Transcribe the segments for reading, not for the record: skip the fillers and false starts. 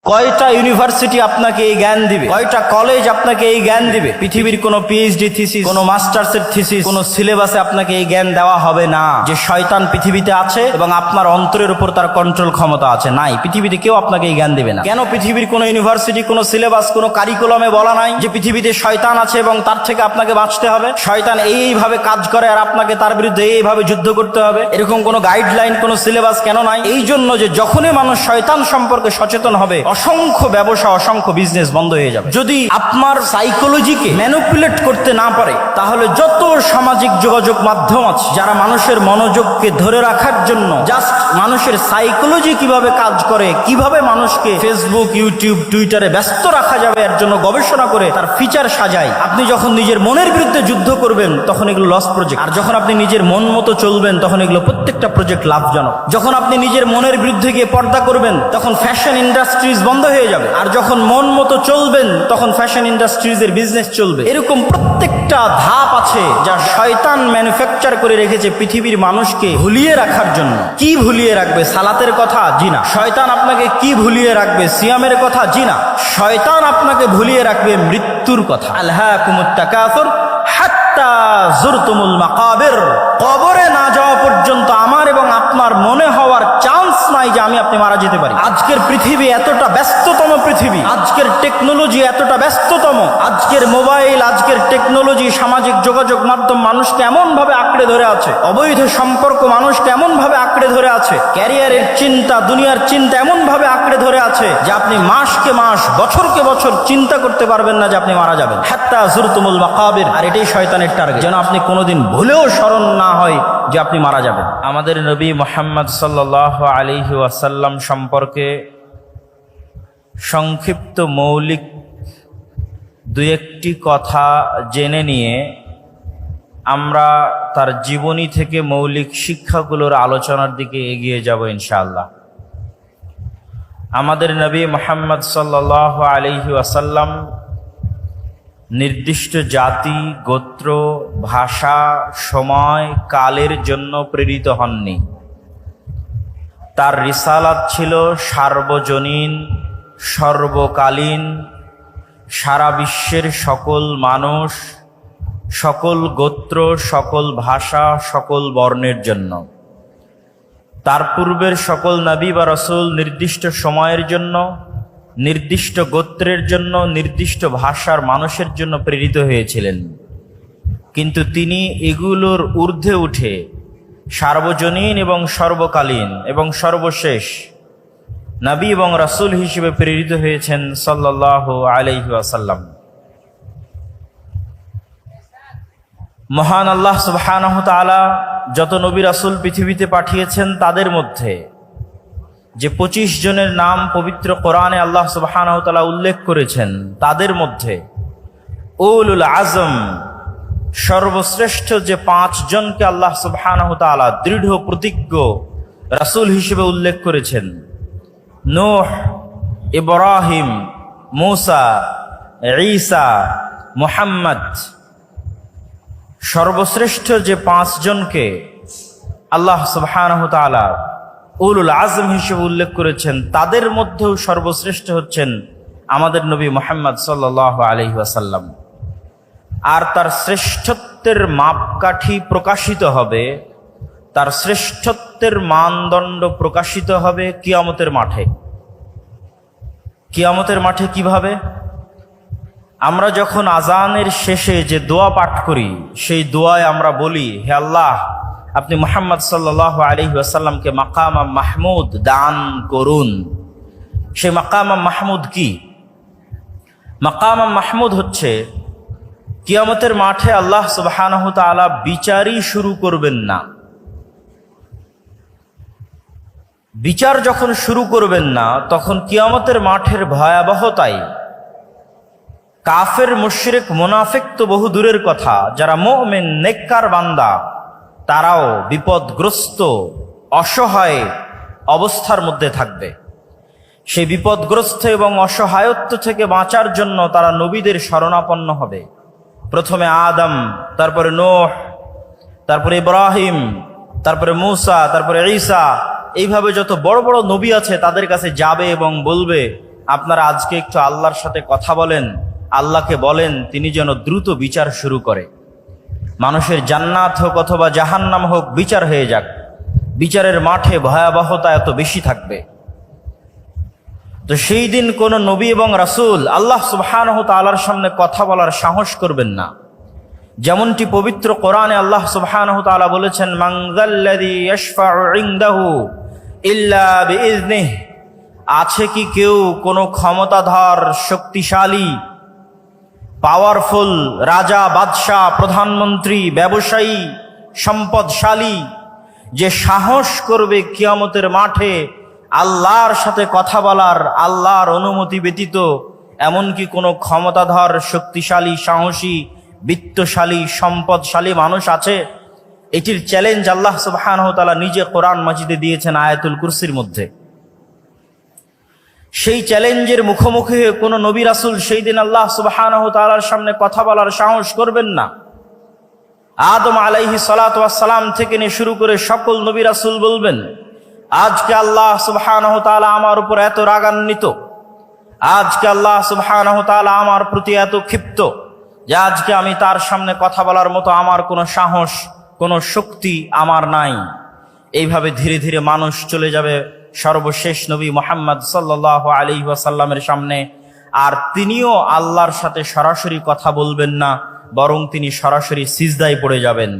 কয়টা ইউনিভার্সিটি আপনাকে এই জ্ঞান দিবে, কয়টা কলেজ আপনাকে এই জ্ঞান দিবে? পৃথিবীর কোনো পিএইচডি থিসিস, কোনো মাস্টার্সের থিসিস, কোনো সিলেবাসে আপনাকে এই জ্ঞান দেওয়া হবে না যে শয়তান পৃথিবীতে আছে এবং আপনার অন্তরের উপর তার কন্ট্রোল ক্ষমতা আছে। নাই, পৃথিবীতে কেউ আপনাকে এই জ্ঞান দিবে না। কেন পৃথিবীর কোনো ইউনিভার্সিটি, কোনো সিলেবাস, কোনো কারিকুলামে বলা নাই যে পৃথিবীতে শয়তান আছে এবং তার থেকে আপনাকে বাঁচতে হবে? শয়তান এইভাবে কাজ করে আর আপনাকে তার বিরুদ্ধে এইভাবে যুদ্ধ করতে হবে, এরকম কোনো গাইডলাইন, কোনো সিলেবাস কেন নাই? এই জন্য যে যখনই মানুষ শয়তান সম্পর্কে সচেতন হবে, অসংখ্য ব্যবসা, অসংখ্য বিজনেস বন্ধ হয়ে যাবে। যদি আপনার সাইকোলজিকে ম্যানিপুলেট করতে না পারে, তাহলে যত সামাজিক যোগাযোগ মাধ্যম আছে যারা মানুষের মনোযোগকে ধরে রাখার জন্য জাস্ট মানুষের সাইকোলজি কিভাবে কাজ করে, কিভাবে মানুষকে ফেসবুক, ইউটিউব, টুইটারে ব্যস্ত রাখা যাবে এর জন্য গবেষণা করে তার ফিচার সাজায়। আপনি যখন নিজের মনের বিরুদ্ধে যুদ্ধ করবেন তখন এগুলো লস প্রজেক্ট, আর যখন আপনি নিজের মন মতো চলবেন তখন এগুলো প্রত্যেকটা প্রজেক্ট লাভজনক। যখন আপনি নিজের মনের বিরুদ্ধে গিয়ে পর্দা করবেন তখন ফ্যাশন ইন্ডাস্ট্রিজ বন্ধ হয়ে যাবে, আর যখন মন মতো চলবেন তখন ফ্যাশন ইন্ডাস্ট্রিজের বিজনেস চলবে। এরকম প্রত্যেকটা ধাপ আছে যা শয়তান ম্যানুফ্যাকচার করে রেখেছে পৃথিবীর মানুষকে ভুলিয়ে রাখার জন্য। কি ভুলিয়ে রাখবে? সালাতের কথা? জি না। শয়তান আপনাকে কি ভুলিয়ে রাখবে? সিয়ামের কথা? জি না। শয়তান আপনাকে ভুলিয়ে রাখবে মৃত্যুর কথা। আলহাকুমুত তাকাসুর হাত্তা যুরতুমুল মাকাবির। কবরে না যাওয়া পর্যন্ত আমার এবং আপনার মনে হওয়ার চান্স নাই যে আপনি মারা যেতে পারি। আজকের পৃথিবী এতটা ব্যস্ততম পৃথিবী, আজকের টেকনোলজি এতটা ব্যস্ততম, আজকের মোবাইল, আজকের টেকনোলজি, সামাজিক যোগাযোগ মাধ্যম মানুষকে এমন ভাবে আঁকড়ে ধরে আছে, অবৈধ সম্পর্ক মানুষকে এমন ভাবে আঁকড়ে ধরে আছে, ক্যারিয়ারের চিন্তা, দুনিয়ার চিন্তা এমন ভাবে আঁকড়ে ধরে আছে যে আপনি মাসকে মাস, বছরকে বছর চিন্তা করতে পারবেন না যে আপনি মারা যাবেন। হাত্তা যুরতুমুল মাকাবির। আর এটাই শয়তানের টার্গেট, যেন আপনি কোনোদিন ভুলেও স্মরণ না হয় যে আপনি মারা যাবেন। আমাদের নবী মুহাম্মদ সাল্লাল্লাহু আলাইহি ওয়াসাল্লাম সম্পর্কে সংক্ষিপ্ত মৌলিক দুই একটি কথা জেনে নিয়ে আমরা তার জীবনী থেকে মৌলিক শিক্ষাগুলোর আলোচনার দিকে এগিয়ে যাব ইনশাআল্লাহ। আমাদের নবী মুহাম্মদ সাল্লাল্লাহু আলাইহি ওয়াসাল্লাম নির্দিষ্ট জাতি, গোত্র, ভাষা, সময়, কালের জন্য প্রেরিত হননি। তার রিসালাত ছিল সার্বজনীন, সর্বকালীন, সারা বিশ্বের সকল মানুষ, সকল গোত্র, সকল ভাষা, সকল বর্ণের জন্য। তার পূর্বের সকল নবী বা রাসূল নির্দিষ্ট সময়ের জন্য, নির্দিষ্ট গোত্রের জন্য, নির্দিষ্ট ভাষার মানুষের জন্য প্রেরিত হয়েছিলেন। কিন্তু তিনি এগুলোর ঊর্ধ্বে উঠে সার্বজনীন এবং সর্বকালীন এবং সর্বশেষ নবী এবং রাসূল হিসেবে প্রেরিত হয়েছেন সাল্লাল্লাহু আলাইহি ওয়াসাল্লাম। মহান আল্লাহ সুবহানাহু ওয়া তাআলা যত নবী রাসূল পৃথিবীতে পাঠিয়েছেন তাদের মধ্যে যে 25 জনের নাম পবিত্র কোরআনে আল্লাহ সুবহানাহু ওয়া তাআলা উল্লেখ করেছেন, তাদের মধ্যে উলুল আজম সর্বশ্রেষ্ঠ যে 5 জনকে আল্লাহ সুবহানাহু ওয়া তাআলা দৃঢ় প্রতিজ্ঞ রাসূল হিসেবে উল্লেখ করেছেন, নূহ, ইব্রাহিম, মূসা, ঈসা, মুহাম্মদ, সর্বশ্রেষ্ঠ যে 5 জনকে আল্লাহ সুবহানাহু ওয়া তাআলা উলুল আজম হিসেবে উল্লেখ করেছেন, তাদের মধ্যেও সর্বশ্রেষ্ঠ হচ্ছেন আমাদের নবী মুহাম্মদ সাল্লাল্লাহু আলাইহি ওয়াসাল্লাম। আর তার শ্রেষ্ঠত্বের মাপকাঠি প্রকাশিত হবে, তার শ্রেষ্ঠত্বের মানদণ্ড প্রকাশিত হবে কিয়ামতের মাঠে। কিয়ামতের মাঠে কিভাবে? আমরা যখন আজানের শেষে যে দোয়া পাঠ করি, সেই দোয়ায় আমরা বলি, হে আল্লাহ, আপনি মুহাম্মদ সাল্লাল্লাহু আলাইহি ওয়াসাল্লামকে মাকাম মাহমুদ দান করুন। সেই মাকাম মাহমুদ কি? মাকাম মাহমুদ হচ্ছে কিয়ামতের মাঠে আল্লাহ সুবহানাহু ওয়া তাআলা বিচারই শুরু করবেন না। বিচার যখন শুরু করবেন না, তখন কিয়ামতের মাঠের ভয়াবহতায় কাফের, মুশরিক, মুনাফিক তো বহু দূরের কথা, যারা মুমিন নেককার বান্দা তারাও বিপদগ্রস্ত, অসহায় অবস্থার মধ্যে থাকবে। সেই বিপদগ্রস্ত এবং অসহায়ত্ব থেকে বাঁচার জন্য তারা নবীদের শরণাপন্ন হবে। প্রথমে আদম, তারপরে নূহ, তারপরে ইব্রাহিম, তারপরে মূসা, তারপরে ঈসা, এইভাবে যত বড় বড় নবী আছে তাদের কাছে যাবে এবং বলবে, আপনারা আজকে একটু আল্লাহর সাথে কথা বলেন, আল্লাহকে বলেন তিনি যেন দ্রুত বিচার শুরু করে। মানুষের জান্নাত হোক অথবা জাহান্নাম হোক, বিচার হয়ে যাক। বিচারের মাঠে ভয়াবহতা এত বেশি থাকবে। তো সেই দিন কোন নবী এবং রাসূল আল্লাহ সুবহানাহু তাআলার সামনে কথা বলার সাহস করবেন না। যেমনটি পবিত্র কোরআনে আল্লাহ সুবহানাহু তাআলা বলেছেন, মান যাল্লাযী ইয়াশফাউ ইনদাহু ইল্লা বিইজনিহি, আছে কি কেউ কোনো ক্ষমতাধর, শক্তিশালী, পাওয়ারফুল রাজা, বাদশাহ, প্রধানমন্ত্রী, ব্যবসায়ী, সম্পদশালী, যে সাহস করবে কিয়ামতের মাঠে আল্লাহর সাথে কথা বলার, আল্লাহর অনুমতি ব্যতীত? এমনকি কোনো ক্ষমতাধর, শক্তিশালী, সাহসী, বিত্তশালী, সম্পদশালী মানুষ আছে? এটির চ্যালেঞ্জ আল্লাহ সুবহানাহু ওয়া তাআলা নিজে কোরআন মাজিদে দিয়েছেন আয়াতুল কুরসির মধ্যে। সেই চ্যালেঞ্জের মুখোমুখি হয়ে কোনো নবী রাসূল সেই দিন আল্লাহ সুবহানাহু ওয়া তাআলার সামনে কথা বলার সাহস করবেন না। আদম আলাইহিস সালাতু ওয়াস সালাম থেকে নিয়ে শুরু করে সকল নবী রাসূল বলবেন, আজকে আল্লাহ সুবহানাহু ওয়া তাআলা আমার উপর এত রাগান্বিত, আজকে আল্লাহ সুবহানাহু ওয়া তাআলা আমার প্রতি এত ক্ষিপ্ত যে আজকে আমি তার সামনে কথা বলার মতো আমার কোনো সাহস, কোনো শক্তি আমার নাই। এইভাবে ধীরে ধীরে মানুষ চলে যাবে সর্বশেষ নবী মুহাম্মদ সাল্লাল্লাহু আলাইহি ওয়াসাল্লামের সামনে, আর তিনিও আল্লাহর সাথে সরাসরি কথা বলবেন না, বরং তিনি সরাসরি সিজদায় পড়ে যাবেন।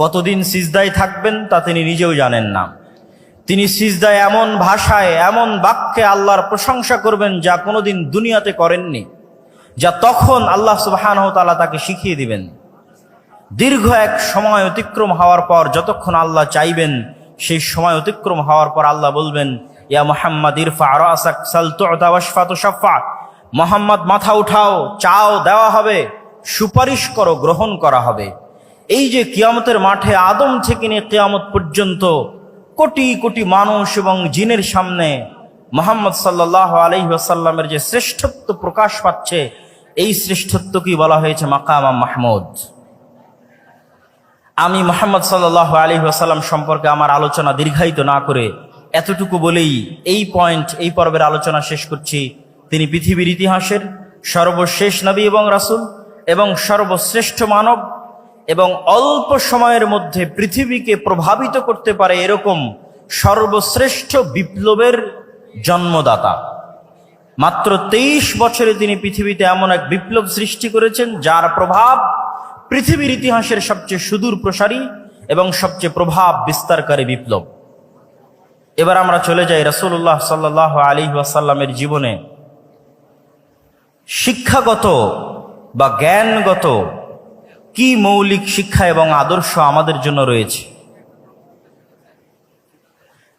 কতদিন সিজদায় থাকবেন তা তিনি নিজেও জানেন না। তিনি সিজদায় এমন ভাষায়, এমন বাক্যে আল্লাহর প্রশংসা করবেন যা কোনোদিন দুনিয়াতে করেননি, যা তখন আল্লাহ সুবহানাহু ওয়া তাআলা তাকে শিখিয়ে দিবেন। দীর্ঘ এক সময় অতিক্রম হওয়ার পর যতক্ষণ আল্লাহ চাইবেন, সেই সময় অতিক্রম হওয়ার পর আল্লাহ বলবেন, ইয়া মুহাম্মদ ইরফা রাসাক সাল তু'তা ওয়াশফা তুশাফা, মুহাম্মদ মাথা উঠাও, চাও দেওয়া হবে, সুপারিশ করো গ্রহণ করা হবে। এই যে কিয়ামতের মাঠে আদম থেকে নিয়ে কিয়ামত পর্যন্ত কোটি কোটি মানুষ এবং জিনের সামনে মুহাম্মদ সাল্লাল্লাহু আলাইহি ওয়াসাল্লামের যে শ্রেষ্ঠত্ব প্রকাশ পাচ্ছে, এই শ্রেষ্ঠত্বকেই বলা হয়েছে মাকাম মাহমুদ। আমি মুহাম্মদ সাল্লাল্লাহু আলাইহি ওয়াসাল্লাম সম্পর্কে আমার আলোচনা দীর্ঘায়িত না করে এতটুকু বলেই এই পর্বের আলোচনা শেষ করছি। তিনি পৃথিবীর ইতিহাসের সর্বশেষ নবী এবং রাসূল এবং সর্বশ্রেষ্ঠ মানব, এবং অল্প সময়ের মধ্যে পৃথিবীকে প্রভাবিত করতে পারে এরকম সর্বশ্রেষ্ঠ বিপ্লবের জন্মদাতা। মাত্র 23 বছরে তিনি পৃথিবীতে এমন এক বিপ্লব সৃষ্টি করেছেন যার প্রভাব পৃথিবীর ইতিহাসের সবচেয়ে সুদূর প্রসারী এবং সবচেয়ে প্রভাব বিস্তারকারী বিপ্লব। এবার আমরা চলে যাই রাসূলুল্লাহ সাল্লাল্লাহু আলাইহি ওয়াসাল্লামের জীবনে শিক্ষাগত বা জ্ঞানগত কি মৌলিক শিক্ষা এবং আদর্শ আমাদের জন্য রয়েছে।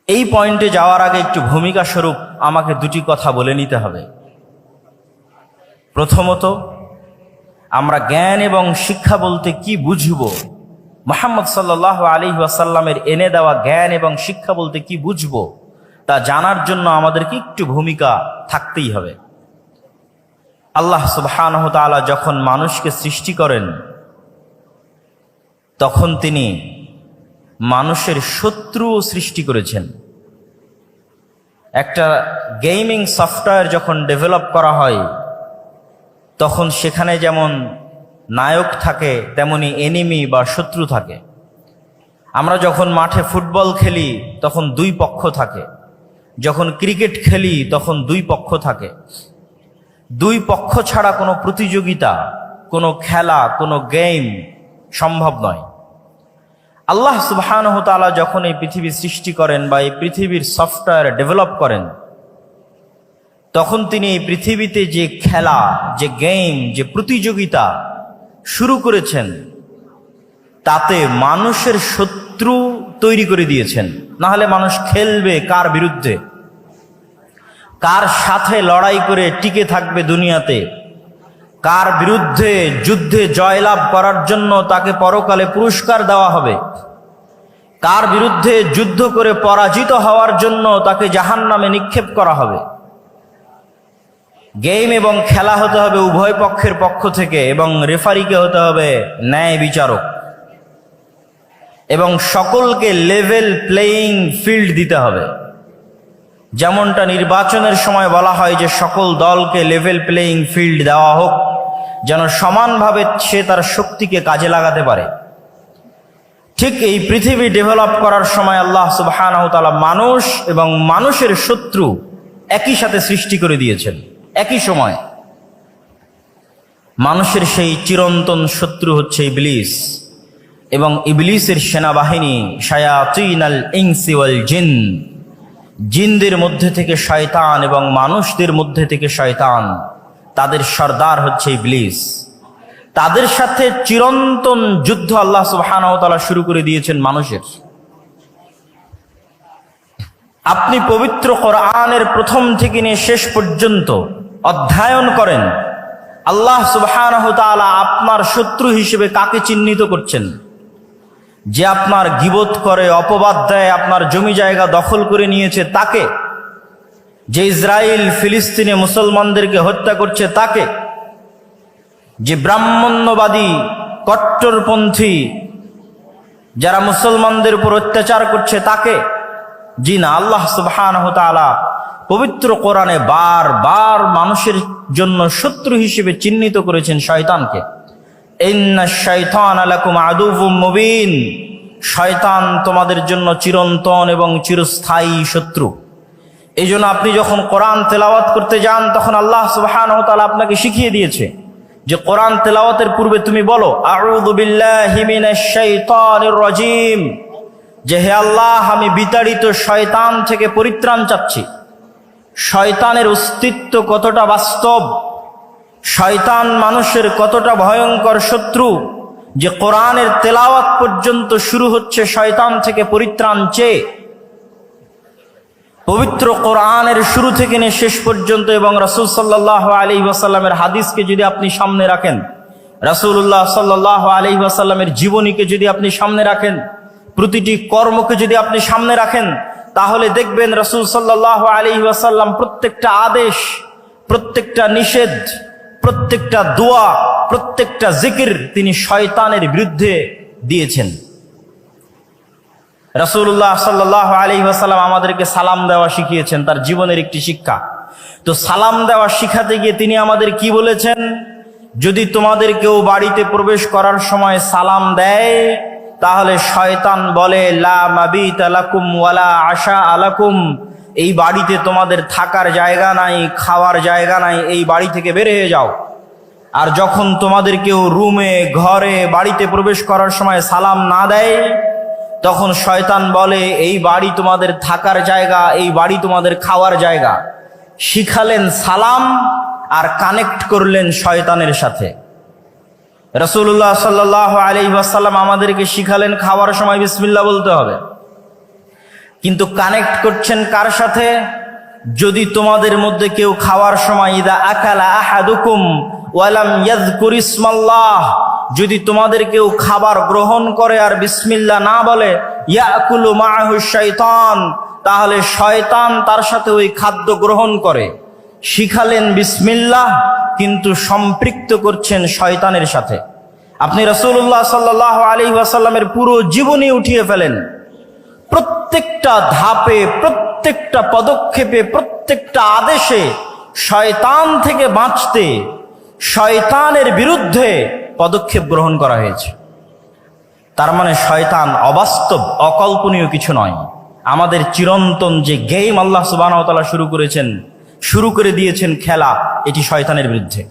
এই পয়েন্টে যাওয়ার আগে একটু ভূমিকা স্বরূপ আমাকে দুটি কথা বলে নিতে হবে। প্রথমত, আমরা জ্ঞান এবং শিক্ষা বলতে কি বুঝব, মুহাম্মদ সাল্লাল্লাহু আলাইহি ওয়াসাল্লামের এনে দেওয়া জ্ঞান এবং শিক্ষা বলতে কি বুঝব, তা জানার জন্য আমাদেরকে একটু ভূমিকা থাকতেই হবে। আল্লাহ সুবহানাহু ওয়া তাআলা যখন মানুষকে সৃষ্টি করেন, তখন তিনি মানুষের শত্রুও সৃষ্টি করেছেন। একটা গেমিং সফটওয়্যার যখন ডেভেলপ করা হয়, তখন সেখানে যেমন নায়ক থাকে তেমনি এনিমি বা শত্রু থাকে। আমরা যখন মাঠে ফুটবল খেলি তখন দুই পক্ষ থাকে, যখন ক্রিকেট খেলি তখন দুই পক্ষ থাকে। দুই পক্ষ ছাড়া কোনো প্রতিযোগিতা, কোনো খেলা, কোনো গেম সম্ভব নয়। আল্লাহ সুবহানাহু ওয়া তাআলা যখন এই পৃথিবী সৃষ্টি করেন বা এই পৃথিবীর সফটওয়্যার ডেভেলপ করেন, তখন তিনি এই পৃথিবীতে যে খেলা, যে গেম, যে প্রতিযোগিতা শুরু করেছেন, তাতে মানুষের শত্রু তৈরি করে দিয়েছেন। না হলে মানুষ খেলবে কার বিরুদ্ধে, কার সাথে লড়াই করে টিকে থাকবে দুনিয়াতে, কার বিরুদ্ধে যুদ্ধে জয়লাভ করার জন্য তাকে পরকালে পুরস্কার দেওয়া হবে, কার বিরুদ্ধে যুদ্ধ করে পরাজিত হওয়ার জন্য তাকে জাহান্নামে নিক্ষেপ করা হবে। গেম এবং খেলা হতে হবে উভয় পক্ষের পক্ষ থেকে, এবং রেফারিকে হতে হবে ন্যায় বিচারক, এবং সকলকে লেভেল প্লেয়িং ফিল্ড দিতে হবে। যেমনটা নির্বাচনের সময় বলা হয় যে সকল দলকে লেভেল প্লেয়িং ফিল্ড দেওয়া হোক, যেন সমানভাবে সে তার শক্তিকে কাজে লাগাতে পারে। ঠিক এই পৃথিবী ডেভেলপ করার সময় আল্লাহ সুবহানাহু ওয়া তাআলা মানুষ এবং মানুষের শত্রু একই সাথে সৃষ্টি করে দিয়েছেন। একই সময় মানুষের সেই চিরন্তন শত্রু হচ্ছে ইবলিস এবং ইবলিসের সেনাবাহিনী শায়াতিনাল ইনসি ওয়াল জিন, জিনদের মধ্যে থেকে শয়তান এবং মানুষদের মধ্যে থেকে শয়তান, তাদের সর্দার হচ্ছে ইবলিস। তাদের সাথে চিরন্তন যুদ্ধ আল্লাহ সুবহানাহু ওয়া তাআলা শুরু করে দিয়েছেন মানুষের। আপনি পবিত্র কোরআনের প্রথম থেকে নিয়ে শেষ পর্যন্ত অধ্যয়ন করেন, আল্লাহ সুবহানাহু ওয়া তাআলা আপনার শত্রু হিসেবে কাকে চিহ্নিত করছেন? যে আপনার গীবত করে, অপবাদ দেয়, আপনার জমি জায়গা দখল করে নিয়েছে তাকে, যে ইসরায়েল ফিলিস্তিনে মুসলমানদেরকে হত্যা করছে তাকে, যে ব্রাহ্মণ্যবাদী কট্টরপন্থী যারা মুসলমানদের উপর অত্যাচার করছে তাকে? জি না, আল্লাহ সুবহানাহু ওয়া তাআলা পবিত্র কোরআনে বারবার মানুষের জন্য শত্রু হিসেবে চিহ্নিত করেছেন শয়তানকে। ইন্নাশ শাইতানা লাকুম আদুউম মুবিন, শয়তান তোমাদের জন্য চিরন্তন এবং চিরস্থায়ী শত্রু। এই জন্য আপনি যখন কোরআন তেলাওয়াত করতে যান তখন আল্লাহ সুবহানাহু ওয়া তাআলা আপনাকে শিখিয়ে দিয়েছে যে কোরআন তেলাওয়াতের পূর্বে তুমি বলো আউযু বিল্লাহি মিনাশ শাইতানির রাজীম, যে হে আল্লাহ আমি বিতাড়িত শয়তান থেকে পরিত্রাণ চাচ্ছি। শয়তানের অস্তিত্ব কতটা বাস্তব, শয়তান মানুষের কতটা ভয়ঙ্কর শত্রু, যে কোরআনের তেলাওয়াত পর্যন্ত শুরু হচ্ছে শয়তান থেকে পরিত্রাণ চেয়ে। পবিত্র কোরআনের শুরু থেকে নিয়ে শেষ পর্যন্ত এবং রাসূল সাল্লাল্লাহু আলাইহি ওয়াসাল্লামের হাদিসকে যদি আপনি সামনে রাখেন, রাসূলুল্লাহ সাল্লাল্লাহু আলাইহি ওয়াসাল্লামের জীবনীকে যদি আপনি সামনে রাখেন, প্রতিটি কর্মকে যদি আপনি সামনে রাখেন, তাহলে দেখবেন রাসূল সাল্লাল্লাহু আলাইহি ওয়াসাল্লাম প্রত্যেকটা আদেশ, প্রত্যেকটা নিষেধ, প্রত্যেকটা দোয়া, প্রত্যেকটা জিকির তিনি শয়তানের বিরুদ্ধে দিয়েছেন। রাসূলুল্লাহ সাল্লাল্লাহু আলাইহি ওয়াসাল্লাম আমাদেরকে সালাম দেওয়া শিখিয়েছেন, তার জীবনের একটি শিক্ষা। তো সালাম দেওয়া শিখাতে গিয়ে তিনি আমাদের কি বলেছেন? যদি তোমাদের কেউ বাড়িতে প্রবেশ করার সময় সালাম দেয়, তাহলে শয়তান বলে লা মাবিতা লাকুম ওয়ালা আশা আলাকুম, এই বাড়িতে তোমাদের থাকার জায়গা নাই, খাওয়ার জায়গা নাই, এই বাড়ি থেকে বের হয়ে যাও। আর যখন তোমাদের কেউ রুমে, ঘরে, বাড়িতে প্রবেশ করার সময় সালাম না দেয়, তখন শয়তান বলে এই বাড়ি তোমাদের থাকার জায়গা, এই বাড়ি তোমাদের খাওয়ার জায়গা। শিখালেন সালাম আর কানেক্ট করলেন শয়তানের সাথে। রাসূলুল্লাহ সাল্লাল্লাহু আলাইহি ওয়াসাল্লাম আমাদেরকে শিখালেন খাওয়ার সময় বিসমিল্লাহ বলতে হবে, কিন্তু কানেক্ট করছেন কার সাথে? যদি তোমাদের মধ্যে কেউ খাওয়ার সময় ইদা আকালা আহাদুকুম ওয়ালাম ইয়াযকুর ইসমাল্লাহ, যদি তোমাদের কেউ খাবার গ্রহণ করে আর বিসমিল্লাহ না বলে, ইয়াকুলু মাআহু শাইতান, তাহলে শয়তান তার সাথে ওই খাদ্য গ্রহণ করে। শিখালেন বিসমিল্লাহ, কিন্তু সম্পৃক্ত করছেন শয়তানের সাথে। আপনি রাসূলুল্লাহ সাল্লাল্লাহু আলাইহি ওয়াসাল্লামের পুরো জীবনী উঠিয়ে ফেলেন, প্রত্যেকটা ধাপে, প্রত্যেকটা পদক্ষেপে, প্রত্যেকটা আদেশে শয়তান থেকে বাঁচতে, শয়তানের বিরুদ্ধে পদক্ষেপ গ্রহণ করা হয়েছে। তার মানে শয়তান অবাস্তব, অকল্পনীয় কিছু নয়। আমাদের চিরন্তন যে গেম আল্লাহ সুবহানাহু ওয়া তাআলা শুরু করে দিয়েছেন খেলা, এটি শয়তানের বিরুদ্ধে।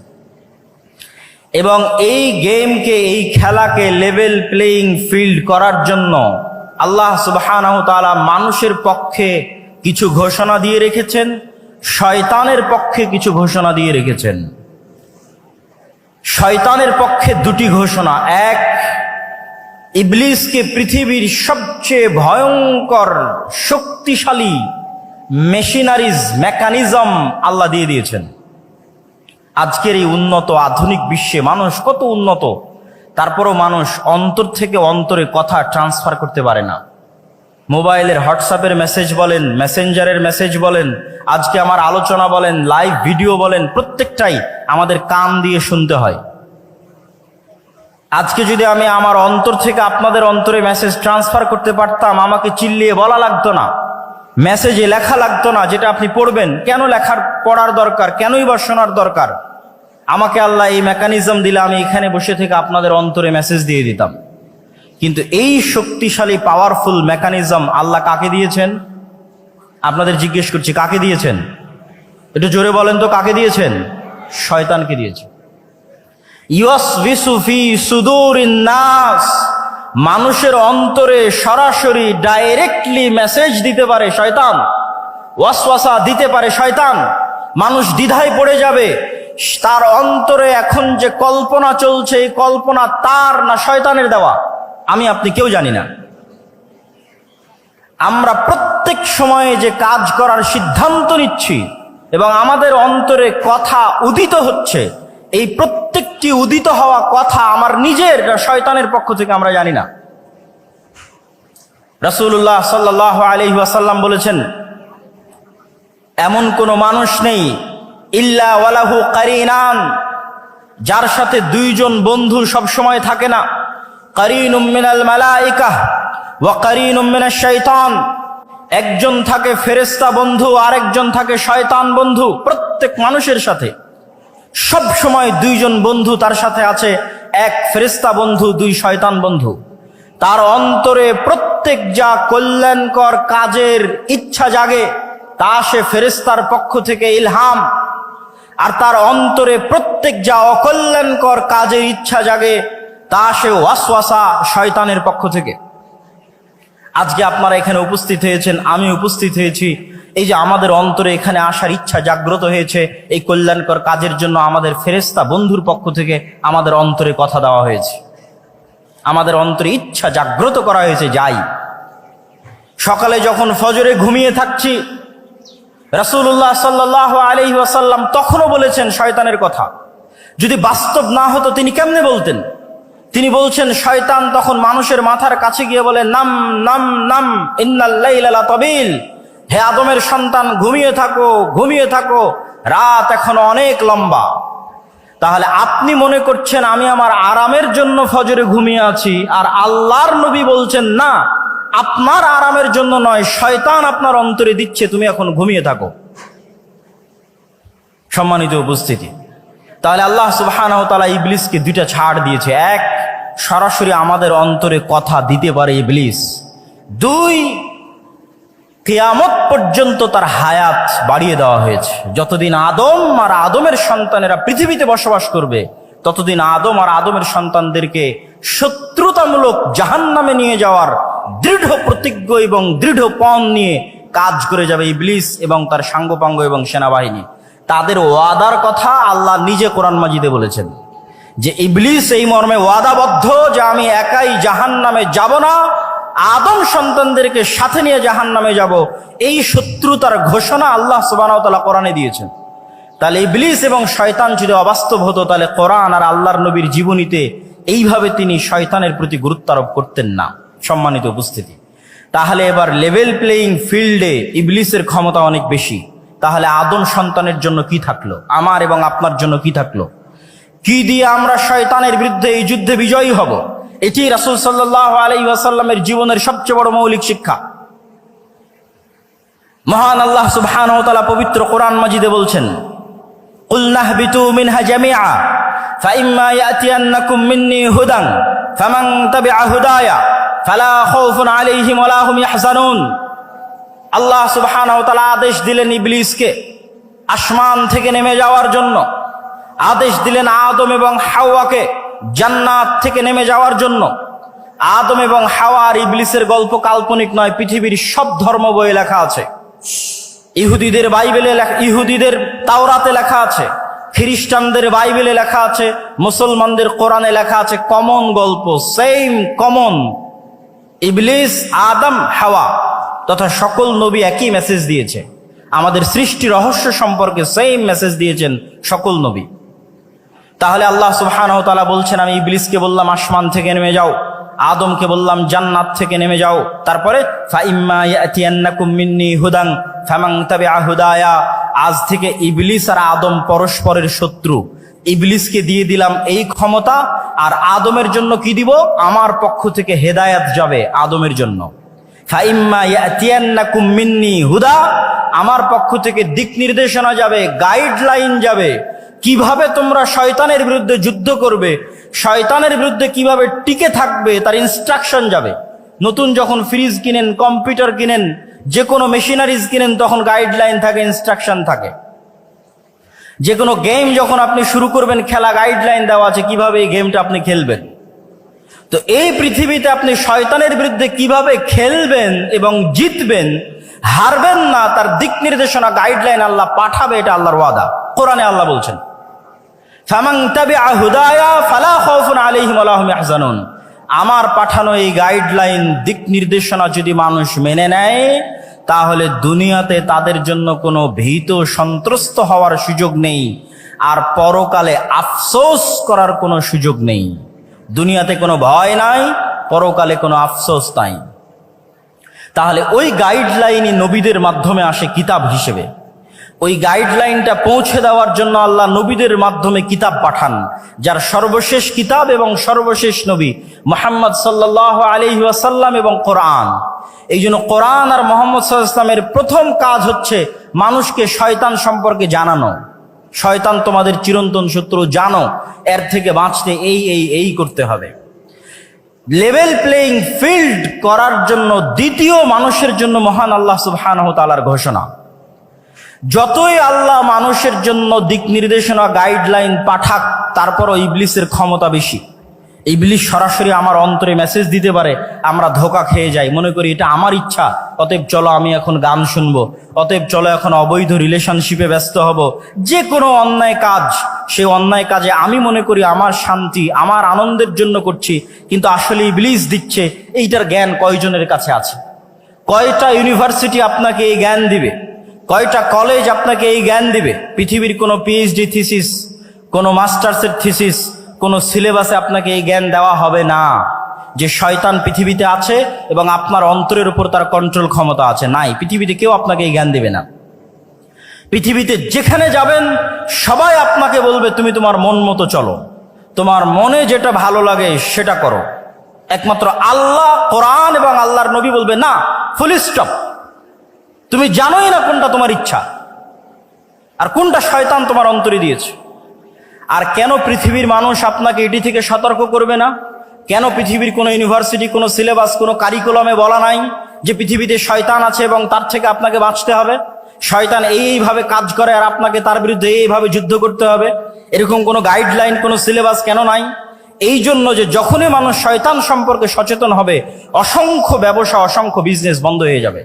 এবং এই গেমকে, এই খেলাকে লেভেল প্লেয়িং ফিল্ড করার জন্য আল্লাহ সুবহানাহু ওয়া তাআলা মানুষের পক্ষে কিছু ঘোষণা দিয়ে রেখেছেন, শয়তানের পক্ষে কিছু ঘোষণা দিয়ে রেখেছেন। শয়তানের পক্ষে দুটি ঘোষণা। এক, ইবলিসকে পৃথিবীর সবচেয়ে ভয়ঙ্কর শক্তিশালী মেকানিজম আল্লাহ দিয়ে দিয়েছেন। আজকের এই উন্নত আধুনিক বিশ্বে মানুষ কত উন্নত, তারপরও মানুষ অন্তর থেকে অন্তরে কথা ট্রান্সফার করতে পারে না। মোবাইলের হোয়াটসঅ্যাপের মেসেজ বলেন, মেসেঞ্জারের মেসেজ বলেন, আজকে আমার আলোচনা বলেন, লাইভ ভিডিও বলেন, প্রত্যেকটাই আমাদের কান দিয়ে শুনতে হয়। আজকে যদি আমি আমার অন্তর থেকে আপনাদের অন্তরে মেসেজ ট্রান্সফার করতে পারতাম, আমাকে চিল্লিয়ে বলা লাগতো না, মেসেজে লেখা লাগতো না, যেটা আপনি পড়বেন। কেন পড়ার দরকার? কেনই বা শোনার দরকার? আমাকে আল্লাহ এই মেকানিজম দিলে আমি এখানে বসে থেকে আপনাদের অন্তরে মেসেজ দিয়ে দিতাম। কিন্তু এই শক্তিশালী পাওয়ারফুল মেকানিজম আল্লাহ কাকে দিয়েছেন? আপনাদের জিজ্ঞেস করছি, কাকে দিয়েছেন? একটু জোরে বলেন তো, কাকে দিয়েছেন? শয়তানকে দিয়েছেন। ইউসবিসু ফি সুদুরিন নাস, মানুষের অন্তরে সরাসরি ডাইরেক্টলি মেসেজ দিতে পারে শয়তান, ওয়াসওয়াসা দিতে পারে শয়তান। মানুষ দ্বিধায় পড়ে যাবে, তার অন্তরে এখন যে কল্পনা চলছে, এই কল্পনা তার না শয়তানের দেওয়া, আমি আপনি কেউ জানি না। আমরা প্রত্যেক সময়ে যে কাজ করার সিদ্ধান্ত নিচ্ছি এবং আমাদের অন্তরে কথা উদিত হচ্ছে, এই প্রত্যেকটি উদিত হওয়া কথা আমার নিজের না শয়তানের পক্ষ থেকে আমরা জানি না। রাসূলুল্লাহ সাল্লাল্লাহু আলাইহি ওয়াসাল্লাম বলেছেন, এমন কোনো মানুষ নেই ইল্লা ওয়ালাহু কারিনান, যার সাথে দুইজন বন্ধু সব সময় থাকে না। কারিনুম মিনাল মালাইকা ওয়া কারিনুম মিনাশ শাইতান, একজন থাকে ফেরেশতা বন্ধু, আরেকজন থাকে শয়তান বন্ধু। প্রত্যেক মানুষের সাথে সব সময় দুইজন বন্ধু তার সাথে আছে, এক ফেরেশতা বন্ধু, দুই শয়তান বন্ধু। তার অন্তরে প্রত্যেক যা কল্যাণকর কাজের ইচ্ছা জাগে তা সে ফেরেশতার পক্ষ থেকে ইলহাম, আর তার অন্তরে প্রত্যেক যা অকল্যাণকর কাজের ইচ্ছা জাগে তা সে ওয়াসওয়াসা শয়তানের পক্ষ থেকে। আজকে আপনারা এখানে উপস্থিত হয়েছেন, আমি উপস্থিত হয়েছি, এই যে আমাদের অন্তরে এখানে আসার ইচ্ছা জাগ্রত হয়েছে, এই কল্যাণকর কাজের জন্য আমাদের ফেরেশতা বন্ধুর পক্ষ থেকে আমাদের অন্তরে কথা দেওয়া হয়েছে, আমাদের অন্তরে ইচ্ছা জাগ্রত করা হয়েছে। যাই সকালে যখন ফজরে ঘুমিয়ে থাকছি, রাসূলুল্লাহ সাল্লাল্লাহু আলাইহি ওয়াসাল্লাম তখনও বলেছেন শয়তানের কথা। যদি বাস্তব না হতো তিনি কেমনে বলতেন? তিনি বলছেন, শয়তান তখন মানুষের মাথার কাছে গিয়ে বলে, নাম নাম নাম ইন্নাল লাইলা লাতাবিল, হে আদমের সন্তান ঘুমিয়ে থাকো, ঘুমিয়ে থাকো, রাত এখনো অনেক লম্বা। তাহলে আপনি মনে করছেন আমি আমার আরামের জন্য ফজরে ঘুমিয়ে আছি, আর আল্লাহর নবী বলছেন না, আপনার আরামের জন্য নয়, শয়তান আপনার অন্তরে দিচ্ছে তুমি এখন ঘুমিয়ে থাকো। সম্মানিত উপস্থিতি, তাহলে আল্লাহ সুবহানাহু ওয়া তাআলা ইবলিসকে দুইটা ছাড় দিয়েছে। এক, সরাসরি আমাদের অন্তরে কথা দিতে পারে ইবলিস। দুই, কিয়ামত পর্যন্ত তার হায়াত বাড়িয়ে দেওয়া হয়েছে। যতদিন আদম আর আদমের সন্তানেরা পৃথিবীতে বসবাস করবে, ততদিন আদম আর আদমের সন্তানদেরকে শত্রুতামূলক জাহান্নামে নিয়ে যাওয়ার দৃঢ় প্রতিজ্ঞ এবং দৃঢ় পণ নিয়ে কাজ করে যাবে ইবলিস এবং তার সাঙ্গপাঙ্গ এবং সেনাবাহিনী। তাদের ওয়াদার কথা আল্লাহ নিজে কোরআন মাজিদে বলেছেন যে ইবলিস এই মর্মে ওয়াদাবদ্ধ যে আমি একাই জাহান্নামে যাব না, আদম সন্তানদেরকে সাথে নিয়ে জাহান্নামে যাব। এই শত্রুতার ঘোষণা আল্লাহ সুবহানাহু ওয়া তাআলা কোরআনে দিয়েছেন। তাহলে ইবলিস এবং শয়তান যদি অবাস্তব হতো, তাহলে কোরআন আর আল্লাহর নবীর জীবনীতে এইভাবে তিনি শয়তানের প্রতি গুরুত্ব আরোপ করতেন না। সম্মানিত উপস্থিতি, তাহলে এবার লেভেল প্লেয়িং ফিল্ডে ইবলিসের ক্ষমতা অনেক বেশি। তাহলে আদম সন্তানের জন্য কি থাকলো, আমার এবং আপনার জন্য কি থাকলো? কি দিয়ে আমরা শয়তানের বিরুদ্ধে এই যুদ্ধে বিজয়ী হব? এটি রাসূল সাল্লাল্লাহু আলাইহি ওয়াসাল্লামের জীবনের সবচেয়ে বড় মৌলিক শিক্ষা। মহান আল্লাহ সুবহানাহু ওয়া তাআলা পবিত্র কোরআন মাজিদে বলছেন, কুল নাহবিতু মিনহা জামিআ ফাইম্মা ইয়াতিয়ান্নাকুম মিন্নী হুদান ফামান তাবিআ হুদায়া ফালা খাউফুন আলাইহিম ওয়ালা হুম ইয়াহজানুন। আল্লাহ সুবহানাহু ওয়া তাআলা আদেশ দিলেন ইবলিসকে আসমান থেকে নেমে যাওয়ার জন্য, আদেশ দিলেন আদম এবং হাওয়াকে জান্নাত থেকে নেমে যাওয়ার জন্য। আদম এবং হাওয়া আর ইবলিসের গল্প কাল্পনিক নয়, পৃথিবীর সব ধর্ম বইয়ে লেখা আছে। ইহুদিদের বাইবেলে, ইহুদিদের তাওরাতে লেখা আছে, খ্রিস্টানদের বাইবেলে লেখা আছে, মুসলমানদের কোরআনে লেখা আছে। কমন গল্প, সেম কমন। ইবলিস, আদম, হাওয়া তথা সকল নবী একই মেসেজ দিয়েছে। আমাদের সৃষ্টি রহস্য সম্পর্কে সেম মেসেজ দিয়েছেন সকল নবী। তাহলে আল্লাহ সুবহানাহু ওয়া তাআলা বলছেন, আমি ইবলিসকে বললাম আসমান থেকে নেমে যাও, আদমকে বললাম জান্নাত থেকে নেমে যাও। তারপরে ফাইম্মা ইয়াতিয়ান্নাকুম মিন্নী হুদান ফামান তাবিআ হুদায়া, আজ থেকে ইবলিস আর আদম পরস্পরের শত্রু। ইবলিসকে দিয়ে দিলাম এই ক্ষমতা, আর আদমের জন্য কি দিব? আমার পক্ষ থেকে হেদায়েত যাবে আদমের জন্য। ফাইম্মা ইয়াতিয়ান্নাকুম মিন্নি হুদা, আমার পক্ষ থেকে দিক নির্দেশনা যাবে, গাইডলাইন যাবে, কিভাবে তোমরা শয়তানের বিরুদ্ধে যুদ্ধ করবে, শয়তানের বিরুদ্ধে কিভাবে টিকে থাকবে তার ইনস্ট্রাকশন যাবে। নতুন যখন ফ্রিজ কিনেন, কম্পিউটার কিনেন, যে কোনো মেশিনারিজ কিনেন, তখন গাইডলাইন থাকে, ইনস্ট্রাকশন থাকে। যে কোনো গেম যখন আপনি শুরু করবেন খেলা, গাইডলাইন দেওয়া আছে কিভাবে এই গেমটা আপনি খেলবেন। তো এই পৃথিবীতে আপনি শয়তানের বিরুদ্ধে কিভাবে খেলবেন এবং জিতবেন, হারবেন না, তার দিক নির্দেশনা, গাইডলাইন আল্লাহ পাঠাবে, এটা আল্লাহর ওয়াদা। কোরআনে আল্লাহ বলছেন, ফামান তাবিআ হুদায়া ফালা খাউফুন আলাইহিম ওয়ালা হুম ইয়াহজানুন। আমার পাঠানো এই গাইডলাইন, দিক নির্দেশনা যদি মানুষ মেনে নেয়, তাহলে দুনিয়াতে তাদের জন্য কোনো ভীত সন্ত্রস্ত হওয়ার সুযোগ নেই, আর পরকালে আফসোস করার কোনো সুযোগ নেই। দুনিয়াতে কোনো ভয় নাই, পরকালে কোনো আফসোস নাই। তাহলে ওই গাইডলাইনই নবীদের মাধ্যমে আসে কিতাব হিসেবে। ওই গাইডলাইনটা পৌঁছে দেওয়ার জন্য আল্লাহ নবীদের মাধ্যমে কিতাব পাঠান, যার সর্বশেষ কিতাব এবং সর্বশেষ নবী মুহাম্মদ সাল্লাল্লাহু আলাইহি ওয়াসাল্লাম এবং কোরআন। এই জন্য কোরআন আর মুহাম্মদ সাল্লাল্লাহু আলাইহি ওয়াসাল্লামের প্রথম কাজ হচ্ছে মানুষকে শয়তান সম্পর্কে জানানো। শয়তান তোমাদের চিরন্তন শত্রু, জানো, এর থেকে বাঁচতে এই করতে হবে। লেভেল প্লেইং ফিল্ড করার জন্য দ্বিতীয় মানুষের জন্য মহান আল্লাহ সুবহানাহু ওয়া তাআলার ঘোষণা। যতই আল্লাহ মানুষের জন্য দিক নির্দেশনা, গাইডলাইন পাঠাক, তারপরও ইবলিসের ক্ষমতা বেশি। ইবলিস সরাসরি আমার অন্তরে মেসেজ দিতে পারে, আমরা ধোঁকা খেয়ে যাই, মনে করি এটা আমার ইচ্ছা, অতএব চলো আমি এখন গান শুনবো, অতএব চলো এখন অবৈধ রিলেশনশিপে ব্যস্ত হব। যে কোনো অন্যায় কাজ, সে অন্যায় কাজে আমি মনে করি আমার শান্তি, আমার আনন্দের জন্য করছি, কিন্তু আসলে ইবলিস দিচ্ছে। এইটার জ্ঞান কয়জনের কাছে আছে? কয়টা ইউনিভার্সিটি আপনাকে এই জ্ঞান দিবে? কয়টা কলেজ আপনাকে এই জ্ঞান দিবে? পৃথিবীর কোনো পিএইচডি থিসিস, কোনো মাস্টার্সের থিসিস, কোনো সিলেবাসে আপনাকে এই জ্ঞান দেওয়া হবে না যে শয়তান পৃথিবীতে আছে এবং আপনার অন্তরের উপর তার কন্ট্রোল ক্ষমতা আছে। নাই, পৃথিবীতে কেউ আপনাকে এই জ্ঞান দিবে না। পৃথিবীতে যেখানে যাবেন সবাই আপনাকে বলবে তুমি তোমার মন মতো চলো, তোমার মনে যেটা ভালো লাগে সেটা করো। একমাত্র আল্লাহ, কোরআন এবং আল্লাহর নবী বলবে না, ফুল স্টপ। তুমি জানোই না কোনটা তোমার ইচ্ছা আর কোনটা শয়তান তোমার অন্তরে দিয়েছে। আর কেন পৃথিবীর মানুষ আপনাকে এটি থেকে সতর্ক করবে না? কেন পৃথিবীর কোনো ইউনিভার্সিটি, কোনো সিলেবাস, কোনো কারিকুলামে বলা নাই যে পৃথিবীতে শয়তান আছে এবং তার থেকে আপনাকে বাঁচতে হবে? শয়তান এইভাবে কাজ করে আর আপনাকে তার বিরুদ্ধে এইভাবে যুদ্ধ করতে হবে, এরকম কোনো গাইডলাইন, কোনো সিলেবাস কেন নাই? এই জন্য যে যখনই মানুষ শয়তান সম্পর্কে সচেতন হবে, অসংখ্য ব্যবসা, অসংখ্য বিজনেস বন্ধ হয়ে যাবে।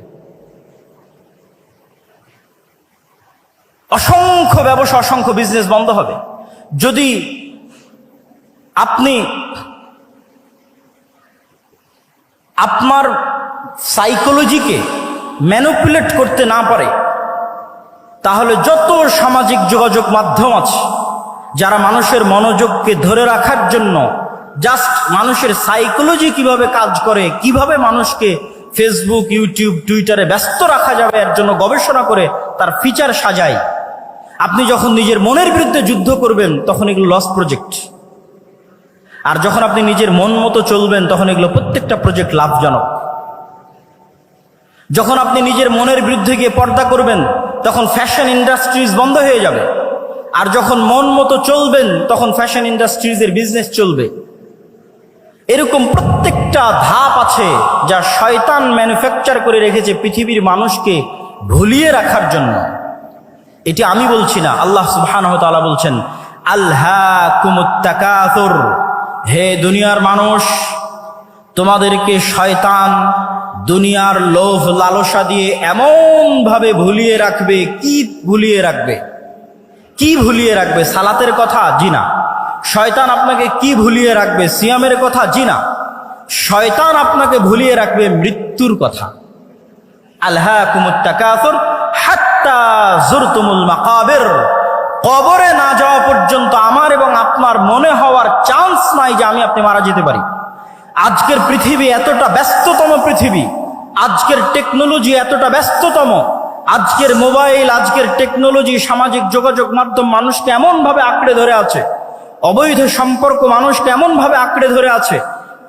অসংখ্য ব্যবসা, অসংখ্য বিজনেস বন্ধ হবে যদি আপনি আপনার সাইকোলজিকে ম্যানিপুলেট করতে না পারে। তাহলে যত সামাজিক যোগাযোগ মাধ্যম আছে, যারা মানুষের মনোযোগকে ধরে রাখার জন্য জাস্ট মানুষের সাইকোলজি কিভাবে কাজ করে, কিভাবে মানুষকে ফেসবুক, ইউটিউব, টুইটারে ব্যস্ত রাখা যাবে এর জন্য গবেষণা করে তার ফিচার সাজায়, আপনি যখন নিজের মনের বিরুদ্ধে যুদ্ধ করবেন তখন এগুলো লস প্রজেক্ট। আর যখন আপনি নিজের মন মতো চলবেন তখন এগুলো প্রত্যেকটা প্রজেক্ট লাভজনক। যখন আপনি নিজের মনের বিরুদ্ধে গিয়ে পর্দা করবেন তখন ফ্যাশন ইন্ডাস্ট্রিজ বন্ধ হয়ে যাবে। আর যখন মন মতো চলবেন তখন ফ্যাশন ইন্ডাস্ট্রিজের বিজনেস চলবে। এরকম প্রত্যেকটা ধাপ আছে যা শয়তান ম্যানুফ্যাকচার করে রেখেছে পৃথিবীর মানুষকে ভুলিয়ে রাখার জন্য। এটি আমি বলছি না, আল্লাহ সুবহানাহু ওয়া তাআলা বলছেন, আলহাকুমুত তাকাসুর, হে দুনিয়ার মানুষ, তোমাদেরকে শয়তান দুনিয়ার লোভ লালসা দিয়ে এমন ভাবে ভুলিয়ে রাখবে। কি ভুলিয়ে রাখবে? কি ভুলিয়ে রাখবে? সালাতের কথা? জি না। শয়তান আপনাকে কি ভুলিয়ে রাখবে? সিয়ামের কথা? জি না। শয়তান আপনাকে ভুলিয়ে রাখবে মৃত্যুর কথা। আলহাকুমুত তাকাসুর হাত্তা যুরতুমুল মাকাবির, কবরে না যাওয়া পর্যন্ত আমার এবং আপনার মনে হওয়ার চান্স নাই যে আমি আপনি মারা যেতে পারি। আজকের পৃথিবী এতটা ব্যস্ততম পৃথিবী, আজকের টেকনোলজি এতটা ব্যস্ততম, আজকের মোবাইল, আজকের টেকনোলজি, সামাজিক যোগাযোগ মাধ্যম মানুষকে এমন ভাবে আঁকড়ে ধরে আছে, অবৈধ সম্পর্ক মানুষকে এমন ভাবে আঁকড়ে ধরে আছে,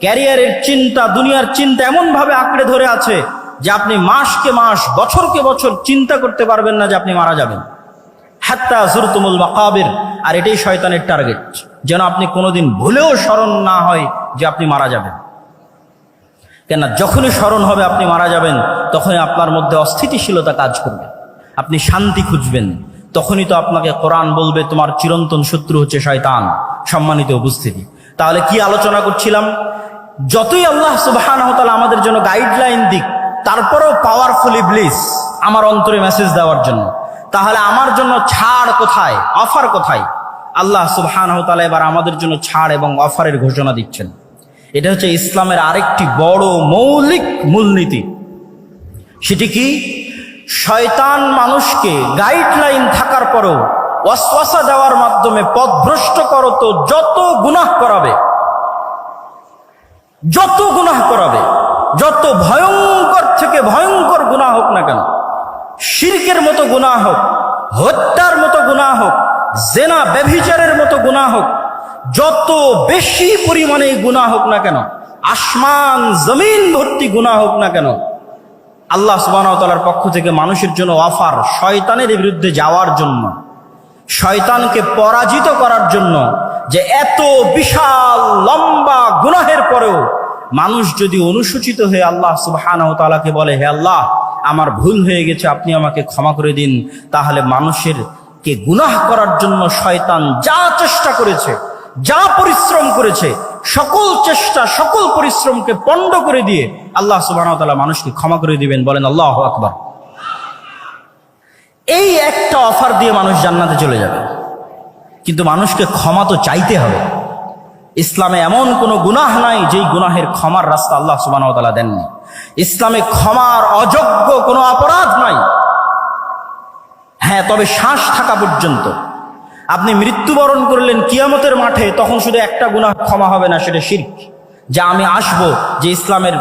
ক্যারিয়ারের চিন্তা, দুনিয়ার চিন্তা এমন ভাবে আঁকড়ে ধরে আছে যে আপনি মাসকে মাস বছরকে বছর চিন্তা করতে পারবেন না যে আপনি মারা যাবেন। হাত্তা যুরতুমুল মাকাবির, আর এটাই শয়তানের টার্গেট, যেন আপনি কোনোদিন ভুলেও স্মরণ না হয় যে আপনি মারা যাবেন। কেন, যখনই স্মরণ হবে আপনি মারা যাবেন, তখনই আপনার মধ্যে অস্থিতিশীলতা কাজ করবে, আপনি শান্তি খুঁজবেন। তখনই তো আপনাকে কোরআন বলবে তোমার চিরন্তন শত্রু হচ্ছে শয়তান। সম্মানিত উপস্থিতি, তাহলে কি আলোচনা করছিলাম? যতই আল্লাহ সুবহানাহু ওয়া তাআলা আমাদের জন্য গাইডলাইন দিক, তারপরেও পাওয়ারফুল ইবলিস আমার অন্তরে মেসেজ দেওয়ার জন্য। তাহলে আমার জন্য ছাড় কোথায়, অফার কোথায়? আল্লাহ সুবহানাহু ওয়া তাআলা এবার আমাদের জন্য ছাড় এবং অফারের ঘোষণা দিচ্ছেন। এটা হচ্ছে ইসলামের আরেকটি বড় মৌলিক মূলনীতি। সেটি কি? শয়তান মানুষকে গাইডলাইন থাকার পরেও ওয়াসওয়াসা দেওয়ার মাধ্যমে পথভ্রষ্ট করতো, যত গুনাহ করাবে, যত গুনাহ করাবে, যত ভয়ঙ্কর থেকে ভয়ঙ্কর গুনাহ হোক না কেন, শিরকের মতো গুনাহ হোক, হত্যার মতো গুনাহ হোক, জেনা ব্যভিচারের মতো গুনাহ হোক, যত বেশি পরিমাণে গুনাহ হোক না কেন, আসমান জমিন ভর্তি গুনাহ হোক না কেন, আল্লাহ সুবহানাহু ওয়া তাআলার পক্ষ থেকে মানুষের জন্য অফার শয়তানের বিরুদ্ধে যাওয়ার জন্য, শয়তানকে পরাজিত করার জন্য। যে এত বিশাল লম্বা গুনাহের পরেও মানুষ যদি অনুসূচিত হয়ে আল্লাহ সুবহানাহু ওয়া তাআলাকে বলে, হে আল্লাহ আমার ভুল হয়ে গেছে, আপনি আমাকে ক্ষমা করে দিন, তাহলে মানুষের কে গুনাহ করার জন্য শয়তান যা চেষ্টা করেছে, যা পরিশ্রম করেছে, সকল চেষ্টা সকল পরিশ্রমকে পণ্ড করে দিয়ে আল্লাহ সুবহানাহু ওয়া তাআলা মানুষকে ক্ষমা করে দিবেন। বলেন আল্লাহু আকবার। এই একটা অফার দিয়ে মানুষ জান্নাতে চলে যাবে, কিন্তু মানুষকে ক্ষমা তো চাইতে হবে। ইসলামে এমন কোনো গুনাহ নাই যেই গুনাহের ক্ষমার রাস্তা আল্লাহ সুবহানাহু ওয়া তাআলা দেননি। ইসলামে ক্ষমার অযোগ্য কোনো অপরাধ নাই। হ্যাঁ, তবে শ্বাস থাকা পর্যন্ত। আপনি মৃত্যুবরণ করলেন কিয়ামতের মাঠে, তখন শুধু একটা গুনাহ ক্ষমা হবে না, সেটা শিরক। যা আমি আসবো, যে ইসলামের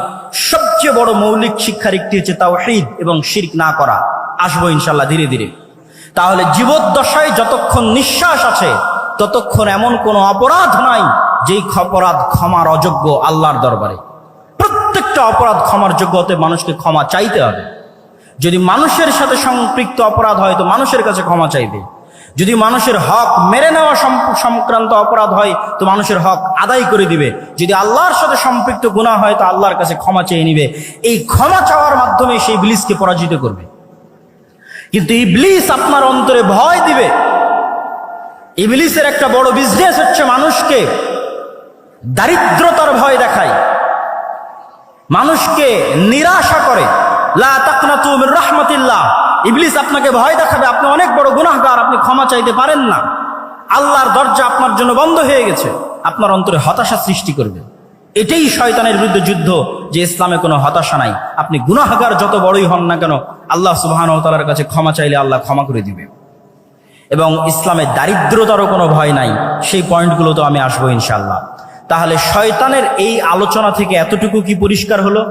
সবচেয়ে বড় মৌলিক শিক্ষার একটি হচ্ছে তাওহীদ এবং শিরক না করা। আসবো ইনশাআল্লাহ ধীরে ধীরে। তাহলে জীবদ্দশায় যতক্ষণ নিঃশ্বাস আছে ততক্ষণ এমন কোনো অপরাধ নাই যেই অপরাধ ক্ষমার অযোগ্য আল্লাহর দরবারে। প্রত্যেকটা অপরাধ ক্ষমার যোগ্য হতে মানুষকে ক্ষমা চাইতে হবে। যদি মানুষের সাথে সম্পৃক্ত অপরাধ হয় তো মানুষের কাছে ক্ষমা চাইবে। যদি মানুষের হক মেরে নেওয়া সংক্রান্ত অপরাধ হয় তো মানুষের হক আদায় করে দিবে। যদি আল্লাহর সাথে সম্পৃক্ত গুনাহ হয় তো আল্লাহর কাছে ক্ষমা চেয়ে নিবে। এই ক্ষমা চাওয়ার মাধ্যমে সেই ইবলিসকে পরাজিত করবে। কিন্তু ইবলিস আপনার অন্তরে ভয় দিবে। ইবলিসের একটা বড় বিজনেস হচ্ছে মানুষকে দারিদ্রতার ভয় দেখায়, মানুষকে নিরাশা করে। লা তাকনাতু মির রাহমাতিল্লাহ। ইবলিস আপনাকে ভয় দেখাবে, আপনি অনেক বড় গুনাহগার, আপনি ক্ষমা চাইতে পারেন না, আল্লাহর দরজা আপনার জন্য বন্ধ হয়ে গেছে। আপনার অন্তরে হতাশা সৃষ্টি করবে। এটাই শয়তানের বিরুদ্ধে যুদ্ধ, যে ইসলামে কোনো হতাশা নাই। আপনি গুনাহগার যত বড়ই হন না কেন, আল্লাহ সুবহানাহু ওয়া তাআলার কাছে ক্ষমা চাইলে আল্লাহ ক্ষমা করে দিবে। এবং ইসলামে দারিদ্রতারও কোনো ভয় নাই। সেই পয়েন্টগুলো তো আমি আসবো ইনশাআল্লাহ। তাহলে শয়তানের এই আলোচনা থেকে এতটুকু কি পরিষ্কার হলো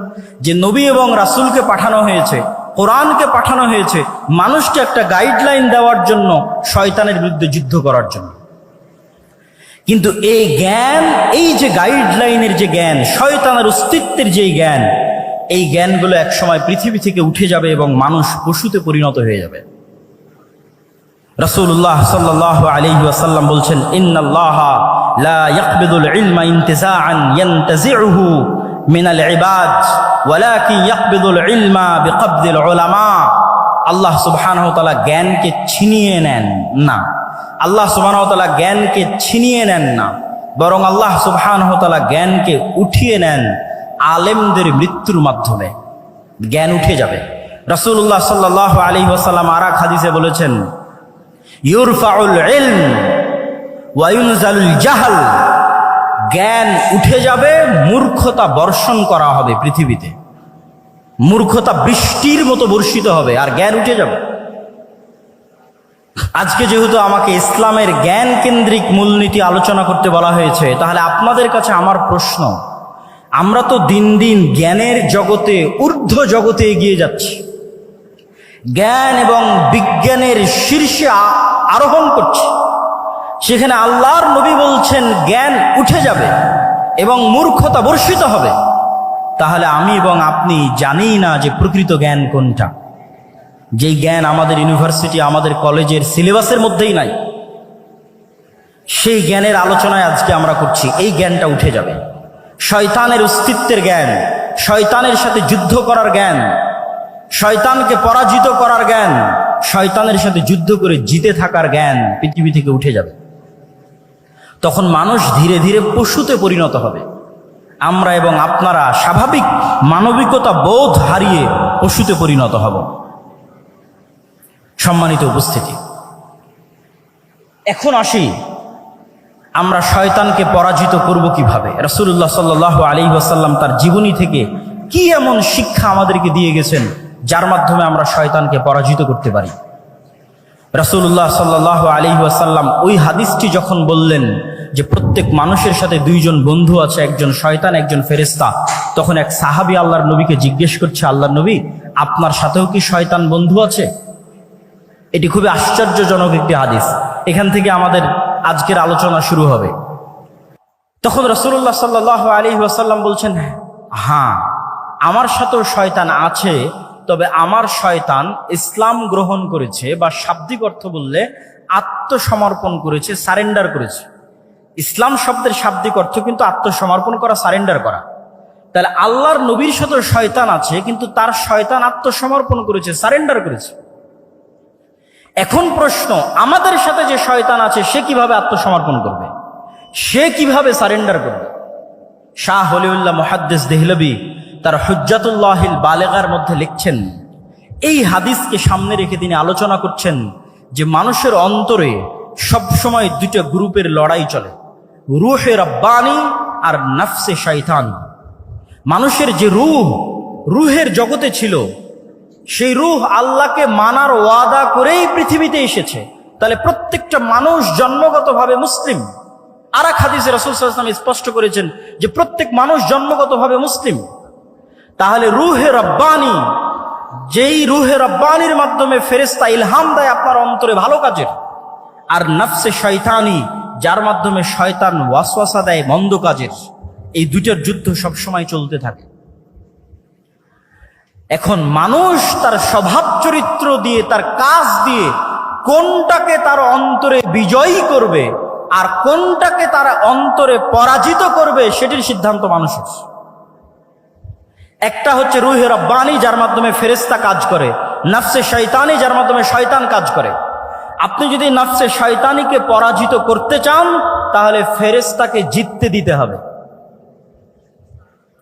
যে নবী এবং রাসূলকে পাঠানো হয়েছে, কোরআনকে পাঠানো হয়েছে মানুষকে একটা গাইডলাইন দেওয়ার জন্য, শয়তানের বিরুদ্ধে যুদ্ধ করার জন্য। কিন্তু এই জ্ঞান, এই যে গাইডলাইনের যে জ্ঞান, শয়তানের অস্তিত্বের যে জ্ঞান, এই জ্ঞানগুলো একসময় পৃথিবী থেকে উঠে যাবে এবং মানুষ পশুতে পরিণত হয়ে যাবে। রাসূলুল্লাহ সাল্লাল্লাহু আলাইহি ওয়াসাল্লাম বলছেন, ইন্নাল্লাহা লা ইয়াকবিদুল ইলমা ইনতিজাআন ইয়ানতাজিউহু মিনাল ইবাদ ওয়ালাকিন ইয়াকবিদুল ইলমা বিকবদিল উলামা। আল্লাহ সুবহানাহু ওয়া তাআলা জ্ঞানকে ছিনিয়ে নেন না। আল্লাহ সুবহানাহু ওয়া তাআলা জ্ঞানকে ছিনিয়ে নেন না, বরং আল্লাহ সুবহানাহু ওয়া তাআলা জ্ঞানকে উঠিয়ে নেন আলেমদের মৃত্যুর মাধ্যমে। জ্ঞান উঠে যাবে। রাসূলুল্লাহ সাল্লাল্লাহু আলাইহি ওয়াসাল্লাম আর এক হাদিসে বলেছেন, ইউরফাউল ইলম ওয়া ইউনজালুল জাহল। জ্ঞান উঠে যাবে, মূর্খতা বর্ষণ করা হবে পৃথিবীতে। মূর্খতা বৃষ্টির মতো বর্ষিত হবে আর জ্ঞান উঠে যাবে। আজকে যেহেতু আমাকে ইসলামের জ্ঞান কেন্দ্রিক মূলনীতি আলোচনা করতে বলা হয়েছে, তাহলে আপনাদের কাছে আমার প্রশ্ন, আমরা তো দিন দিন জ্ঞানের জগতে, ঊর্ধ্ব জগতে এগিয়ে যাচ্ছি, জ্ঞান এবং বিজ্ঞানের শীর্ষে আরোহণ করছি। সেখানে আল্লাহর নবী বলছেন জ্ঞান উঠে যাবে এবং মূর্খতা বর্ষিত হবে। তাহলে আমি এবং আপনি জানি না যে প্রকৃত জ্ঞান কোনটা। যেই জ্ঞান আমাদের ইউনিভার্সিটি, আমাদের কলেজের সিলেবাসের মধ্যেই নাই, সেই জ্ঞানের আলোচনায় আজকে আমরা করছি। এই জ্ঞানটা উঠে যাবে। শয়তানের অস্তিত্বের জ্ঞান, শয়তানের সাথে যুদ্ধ করার জ্ঞান, শয়তানকে পরাজিত করার জ্ঞান, শয়তানের সাথে যুদ্ধ করে জিতে থাকার জ্ঞান পৃথিবী থেকে উঠে যাবে। তখন মানুষ ধীরে ধীরে পশুতে পরিণত হবে। আমরা এবং আপনারা স্বাভাবিক মানবিকতা বোধ হারিয়ে পশুতে পরিণত হব। সম্মানিত উপস্থিতি, এখন আসি আমরা শয়তানকে পরাজিত করব কিভাবে। রাসূলুল্লাহ সাল্লাল্লাহু আলাইহি ওয়াসাল্লাম তার জীবনী থেকে কি এমন শিক্ষা আমাদেরকে দিয়ে গেছেন যার মাধ্যমে আমরা শয়তানকে পরাজিত করতে পারি। রাসূলুল্লাহ সাল্লাল্লাহু আলাইহি ওয়াসাল্লাম ওই হাদিসটি যখন বললেন যে প্রত্যেক মানুষের সাথে দুইজন বন্ধু আছে, একজন শয়তান, একজন ফেরেশতা, তখন এক সাহাবী আল্লাহর নবীকে জিজ্ঞেস করছে, আল্লাহর নবী, আপনার সাথেও কি শয়তান বন্ধু আছে? এটি খুবই আশ্চর্যজনক একটি হাদিস। এখান থেকে আমাদের আজকের আলোচনা শুরু হবে। তখন রাসূলুল্লাহ সাল্লাল্লাহু আলাইহি ওয়াসাল্লাম বলছেন, হ্যাঁ, আমার সাথেও শয়তান আছে, তবে আমার শয়তান ইসলাম গ্রহণ করেছে, বা শাব্দিক অর্থ বললে আত্মসমর্পণ করেছে, সারেন্ডার করেছে। ইসলাম শব্দের শাব্দিক অর্থ কিন্তু আত্মসমর্পণ করা, সারেন্ডার করা। তাহলে আল্লাহর নবীর সাথেও শয়তান আছে, কিন্তু তার শয়তান আত্মসমর্পণ করেছে, সারেন্ডার করেছে। এখন প্রশ্ন, আমাদের সাথে যে শয়তান আছে সে কিভাবে আত্মসমর্পণ করবে, সে কিভাবে সারেন্ডার করবে? শাহ ওলিউল্লাহ মুহাদ্দিস দেহলভী তার হুজ্জাতুল্লাহিল বালেগার মধ্যে লিখছেন, এই হাদিসকে সামনে রেখে তিনি আলোচনা করছেন যে মানুষের অন্তরে সবসময় দুইটা গ্রুপের লড়াই চলে, রূহে রব্বানি আর নফসে শয়তান। মানুষের যে রুহের জগতে ছিল, সেই রূহ আল্লাহকে মানার ওয়াদা করেই পৃথিবীতে এসেছে। তাহলে প্রত্যেকটা মানুষ জন্মগতভাবে মুসলিম। আর এক হাদিসে রাসূল সাল্লাল্লাহু আলাইহি ওয়াসাল্লাম স্পষ্ট করেছেন যে প্রত্যেক মানুষ জন্মগতভাবে মুসলিম। তাহলে রূহে রব্বানি, যেই রূহে রব্বানির মাধ্যমে ফেরেশতা ইলহাম দেয় আপনার অন্তরে ভালো কাজের, আর নফসে শয়তানি, যার মাধ্যমে শয়তান ওয়াসওয়াসা দেয় মন্দ কাজের, এই দুইটার যুদ্ধ সবসময় চলতে থাকে। এখন মানুষ তার স্বভাব চরিত্র দিয়ে, তার কাজ দিয়ে কোনটাকে তার অন্তরে বিজয়ী করবে আর কোনটাকে তার অন্তরে পরাজিত করবে, সেটির সিদ্ধান্ত মানুষের। একটা হচ্ছে রূহে রব্বানি, যার মাধ্যমে ফেরেশতা কাজ করে, নফসে শয়তানি, যার মাধ্যমে শয়তান কাজ করে। আপনি যদি নফসে শয়তানিকে পরাজিত করতে চান, তাহলে ফেরেশতাকে জিততে দিতে হবে।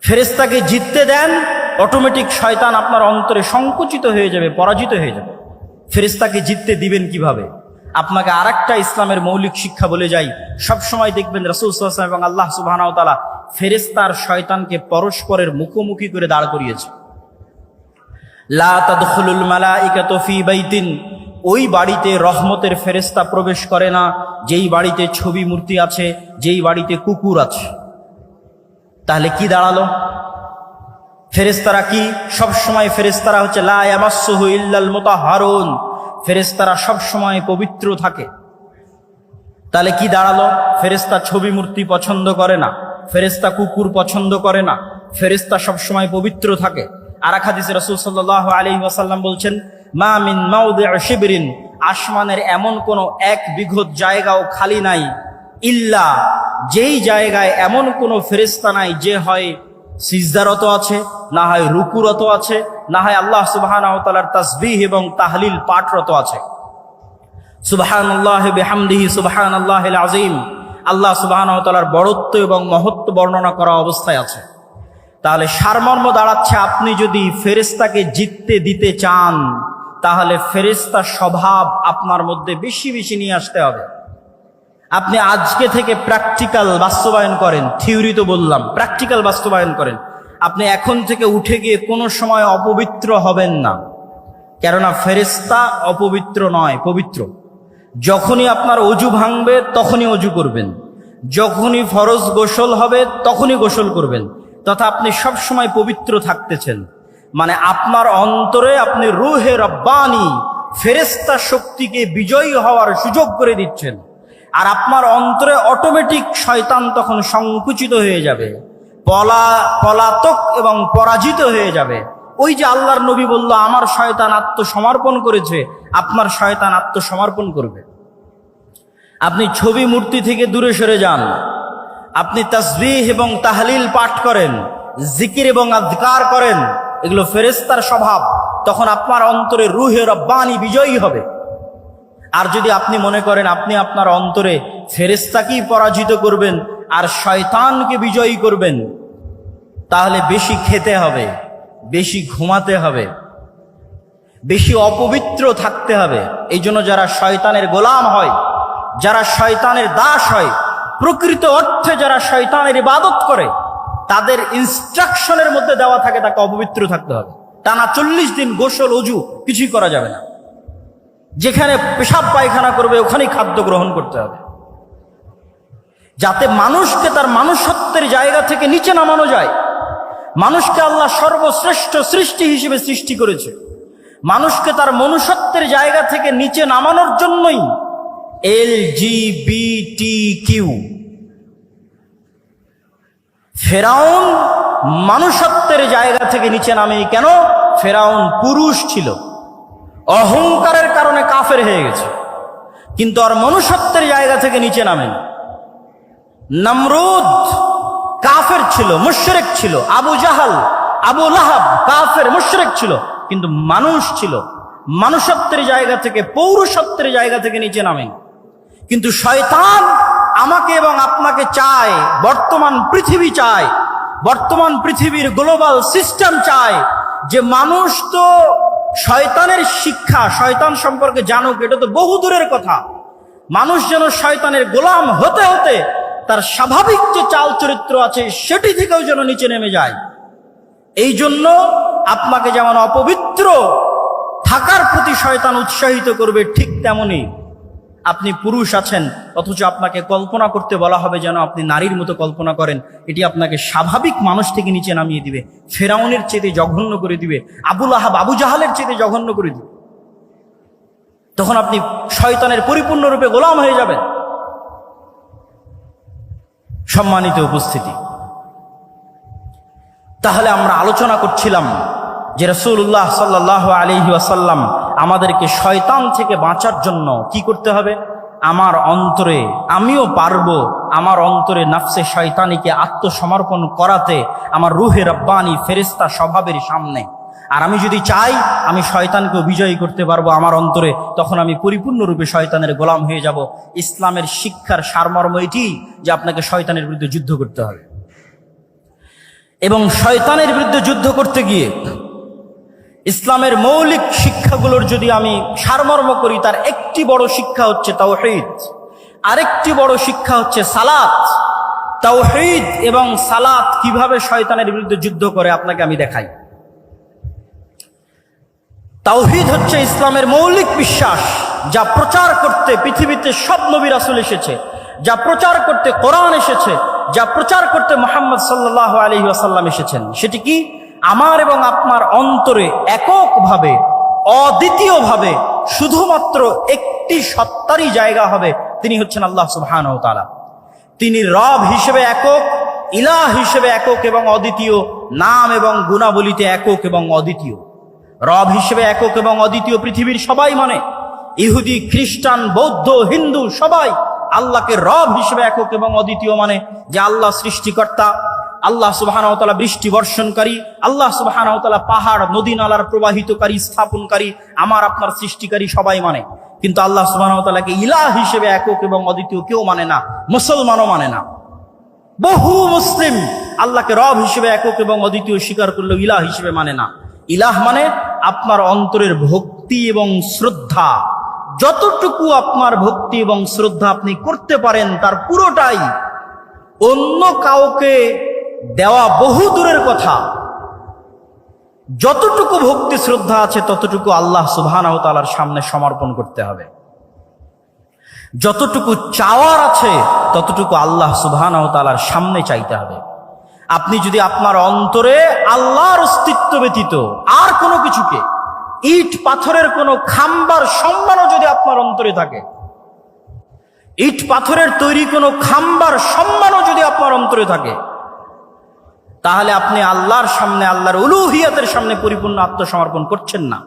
ফেরেশতাকে জিততে দেন, অটোমেটিক শয়তান আপনার অন্তরে সংকুচিত হয়ে যাবে, পরাজিত হয়ে যাবে। ফেরেশতাকে জিততে দিবেন কিভাবে? আপনাকে আরেকটা ইসলামের মৌলিক শিক্ষা বলে যাই। সবসময় দেখবেন রাসূল সাল্লাল্লাহু আলাইহি ওয়াসাল্লাম এবং আল্লাহ সুবহানাহু ওয়া তাআলা ফেরেশতা আর শয়তানকে পরস্পরের মুখোমুখি করে দাঁড় করিয়েছে। লা তাদখুলুল মালাইকাতু ফি বাইতিন, ওই বাড়িতে রহমতের ফেরেশতা প্রবেশ করে না যেই বাড়িতে ছবি মূর্তি আছে, যেই বাড়িতে কুকুর আছে। তাহলে কি দাঁড়ালো? ফেরেশতারা কি সবসময়, ফেরেশতারা হচ্ছে লা ইয়ামাসসুহু ইল্লাল মুতাহহারুন, ফেরেশতারা সবসময় পবিত্র থাকে। তাহলে কি দাঁড়ালো? ফেরেশতা ছবি মূর্তি পছন্দ করে না, ফেরেশতা কুকুর পছন্দ করে না, ফেরেশতা সবসময় পবিত্র থাকে। আর এক হাদিসে রাসূল সাল্লাল্লাহু আলাইহি ওয়াসাল্লাম বলছেন, মা মিন মাওদিউ শিবরিন, আসমানের এমন কোনো এক বিঘত জায়গাও খালি নাই, ইল্লা, যেই জায়গায় এমন কোনো ফেরেশতা নাই যে হয় সিজদারত আছে, না হয় রুকুরত আছে, না হয় আল্লাহ সুবহানাহু ওয়া তাআলার তাসবিহ এবং তাহলিল পাঠরত আছে। সুবহানাল্লাহি বিহামদিহি সুবহানাল্লাহিল আযীম, আল্লাহ সুবহানাহু ওয়া তাআলার বড়ত্ব এবং মহত্ব বর্ণনা করা অবস্থায় আছে। তাহলে সারমর্ম দাঁড়াচ্ছে, আপনি যদি ফেরেশতাকে জিততে দিতে চান, তাহলে ফেরেশতার স্বভাব আপনার মধ্যে বেশি বেশি নিয়ে আসতে হবে। আপনি আজকে থেকে প্র্যাকটিক্যাল বাস্তবায়ন করেন, থিওরি তো বললাম, প্র্যাকটিক্যাল বাস্তবায়ন করেন। আপনি এখন থেকে উঠে গিয়ে কোনো সময় অপবিত্র হবেন না, কেননা ফেরেশতা অপবিত্র নয়, পবিত্র। যখনই আপনার অজু ভাঙবে তখনই অজু করবেন, যখনই ফরজ গোসল হবে তখনই গোসল করবেন, তথা আপনি সব সময় পবিত্র থাকতেছেন। মানে আপনার অন্তরে আপনি রূহে রব্বানি, ফেরেশতা শক্তিকে বিজয়ী হওয়ার সুযোগ করে দিচ্ছেন। আর আপনার অন্তরে অটোমেটিক শয়তান তখন সংকুচিত হয়ে যাবে, পলাতক এবং পরাজিত হয়ে যাবে। ওই যে আল্লাহর নবী বলল আমার শয়তান আত্মসমর্পণ করেছে, আপনার শয়তান আত্মসমর্পণ করবে। আপনি ছবি মূর্তি থেকে দূরে সরে যান, আপনি তাসবিহ এবং তাহলিল পাঠ করেন, জিকির এবং আযকার করেন, এগুলো ফেরেশতার স্বভাব। তখন আপনার অন্তরে রূহে রব্বানি বিজয়ী হবে। আর যদি আপনি মনে করেন আপনি আপনার অন্তরে ফেরেশতাকেই পরাজিত করবেন আর শয়তানকে বিজয়ী করবেন, তাহলে বেশি খেতে হবে, বেশি ঘুমাতে হবে, বেশি অপবিত্র থাকতে হবে। এই জন্য যারা শয়তানের গোলাম হয়, যারা শয়তানের দাস হয়, প্রকৃত অর্থে যারা শয়তানের ইবাদত করে, তাদের ইনস্ট্রাকশনের মধ্যে দেওয়া থাকে তাকে অপবিত্র থাকতে হবে। টানা 40 দিন গোসল অজু কিছুই করা যাবে না। যেখানে পেশাব পায়খানা করবে ওখানেই খাদ্য গ্রহণ করতে হবে, যাতে মানুষকে তার মনুষ্যত্বের জায়গা থেকে নিচে নামানো যায়। মানুষকে আল্লাহ সর্বশ্রেষ্ঠ সৃষ্টি হিসেবে সৃষ্টি করেছে। মানুষকে তার মনুষ্যত্বের জায়গা থেকে নিচে নামানোর জন্যই LGBTQ। ফেরাউন মানুষত্বের জায়গা থেকে নিচে নামেনি কেন? ফেরাউন পুরুষ ছিল, অহংকারের কারণে কাফের হয়ে গেছে, কিন্তু আর মনুষ্যত্বের জায়গা থেকে নিচে নামেনি। নমরুদ কাফের ছিল, মুশরিক ছিল। আবু জাহাল, আবু লাহাব কাফের মুশরিক ছিল, কিন্তু মানুষ ছিল। মানুষত্বের জায়গা থেকে, পৌরুষত্বের জায়গা থেকে নিচে নামেনি। কিন্তু শয়তান আমাকে এবং আপনাকে চায়, বর্তমান পৃথিবী চায়, বর্তমান পৃথিবীর গ্লোবাল সিস্টেম চায় যে মানুষ তো শয়তানের শিক্ষা, শয়তান সম্পর্কে জানুক, এটা তো বহু দূরের কথা। মানুষ যেন শয়তানের গোলাম হতে হতে তার স্বাভাবিক যে চাল চরিত্র আছে সেটি থেকেও যেন নিচে নেমে যায়। এই জন্য আপনাকে যেমন অপবিত্র থাকার প্রতি শয়তান উৎসাহিত করবে, ঠিক তেমনি আপনি পুরুষ আছেন অথচ আপনাকে কল্পনা করতে বলা হবে যেন আপনি নারীর মতো কল্পনা করেন। এটি আপনাকে স্বাভাবিক মানুষ থেকে নিচে নামিয়ে দিবে, ফেরাউনের চেয়ে জঘন্য করে দিবে, আবু লাহাব আবু জাহালের চেয়ে জঘন্য করে দিবে। তখন আপনি শয়তানের পরিপূর্ণরূপে গোলাম হয়ে যাবেন। সম্মানিত উপস্থিতি, তাহলে আমরা আলোচনা করছিলাম যে রাসূলুল্লাহ সাল্লাল্লাহু আলাইহি ওয়াসাল্লাম আমাদেরকে শয়তান থেকে বাঁচার জন্য কি করতে হবে? আমার অন্তরে, আমিও পারবো আমার অন্তরে নফসে শয়তানিকে আত্মসমর্পণ করাতে, আমার রূহে রব্বানি ফেরেশতা স্বভাবের সামনে। আর আমি যদি চাই আমি শয়তানকেও বিজয়ী করতে পারবো আমার অন্তরে, তখন আমি পরিপূর্ণরূপে শয়তানের গোলাম হয়ে যাব। ইসলামের শিক্ষার সারমর্ম এটি যে আপনাকে শয়তানের বিরুদ্ধে যুদ্ধ করতে হবে। এবং শয়তানের বিরুদ্ধে যুদ্ধ করতে গিয়ে ইসলামের মৌলিক শিক্ষাগুলোর যদি আমি সারমর্ম করি, তার একটি বড় শিক্ষা হচ্ছে তাওহীদ, আরেকটি বড় শিক্ষা হচ্ছে সালাত। তাওহীদ এবং সালাত কিভাবে শয়তানের বিরুদ্ধে যুদ্ধ করে আপনাকে আমি দেখাই। তাওহীদ হচ্ছে ইসলামের মৌলিক বিশ্বাস, যা প্রচার করতে পৃথিবীতে সব নবী রাসূল এসেছে, যা প্রচার করতে কোরআন এসেছে, যা প্রচার করতে মুহাম্মদ সাল্লাল্লাহু আলাইহি ওয়াসাল্লাম এসেছেন। সেটি কি? আমার এবং আপনার অন্তরে এককভাবে, অদ্বিতীয়ভাবে শুধুমাত্র একটি সত্তারই জায়গা হবে, তিনি হচ্ছেন আল্লাহ সুবহানাহু ওয়া তাআলা। তিনি রব হিসেবে একক, ইলাহ হিসেবে একক এবং অদ্বিতীয়, নাম এবং গুণাবলীতে একক এবং অদ্বিতীয়। রব হিসেবে একক এবং অদ্বিতীয় পৃথিবীর সবাই মানে, ইহুদি, খ্রিস্টান, বৌদ্ধ, হিন্দু সবাই আল্লাহকে রব হিসেবে একক এবং অদ্বিতীয় মানে, যে আল্লাহ সৃষ্টিকর্তা, আল্লাহ সুবহানাহু ওয়া তাআলা বৃষ্টি বর্ষণকারী, আল্লাহ সুবহানাহু ওয়া তাআলা পাহাড় নদী নালার প্রবাহিতকারী, স্থাপনকারী, আমার আপনার সৃষ্টিকারী সবাই মানে। কিন্তু আল্লাহ সুবহানাহু ওয়া তাআলাকে ইলাহ হিসেবে একক এবং অদ্বিতীয় কেউ মানে না, মুসলমানও মানে না। বহু মুসলিম আল্লাহকে রব হিসেবে একক এবং অদ্বিতীয় স্বীকার করলেও ইলাহ হিসেবে মানে না। ইলাহ মানে আপনার অন্তরের ভক্তি এবং শ্রদ্ধা, যতটুকু আপনার ভক্তি এবং শ্রদ্ধা আপনি করতে পারেন তার পুরোটাই অন্য কাউকে দেওয়া বহু দূরের কথা। যতটুকু ভক্তি শ্রদ্ধা আছে ততটুকু আল্লাহ সুবহানাহু ওয়া তাআলার সামনে সমর্পণ করতে হবে। যতটুকু চাওয়ার আছে ততটুকু আল্লাহ সুবহানাহু ওয়া তাআলার সামনে চাইতে হবে। আপনি যদি আপনার অন্তরে আল্লাহর অস্তিত্ব ব্যতীত আর কোনো কিছুকে, ইট পাথরের কোনো খাম্বার সম্মানও যদি আপনার অন্তরে থাকে, ইট পাথরের তৈরি কোনো খাম্বার সম্মানও যদি আপনার অন্তরে থাকে, তাহলে আপনি আল্লাহর সামনে, আল্লাহর উলুহিয়াতের সামনে পরিপূর্ণ আত্মসমর্পণ করছেন না।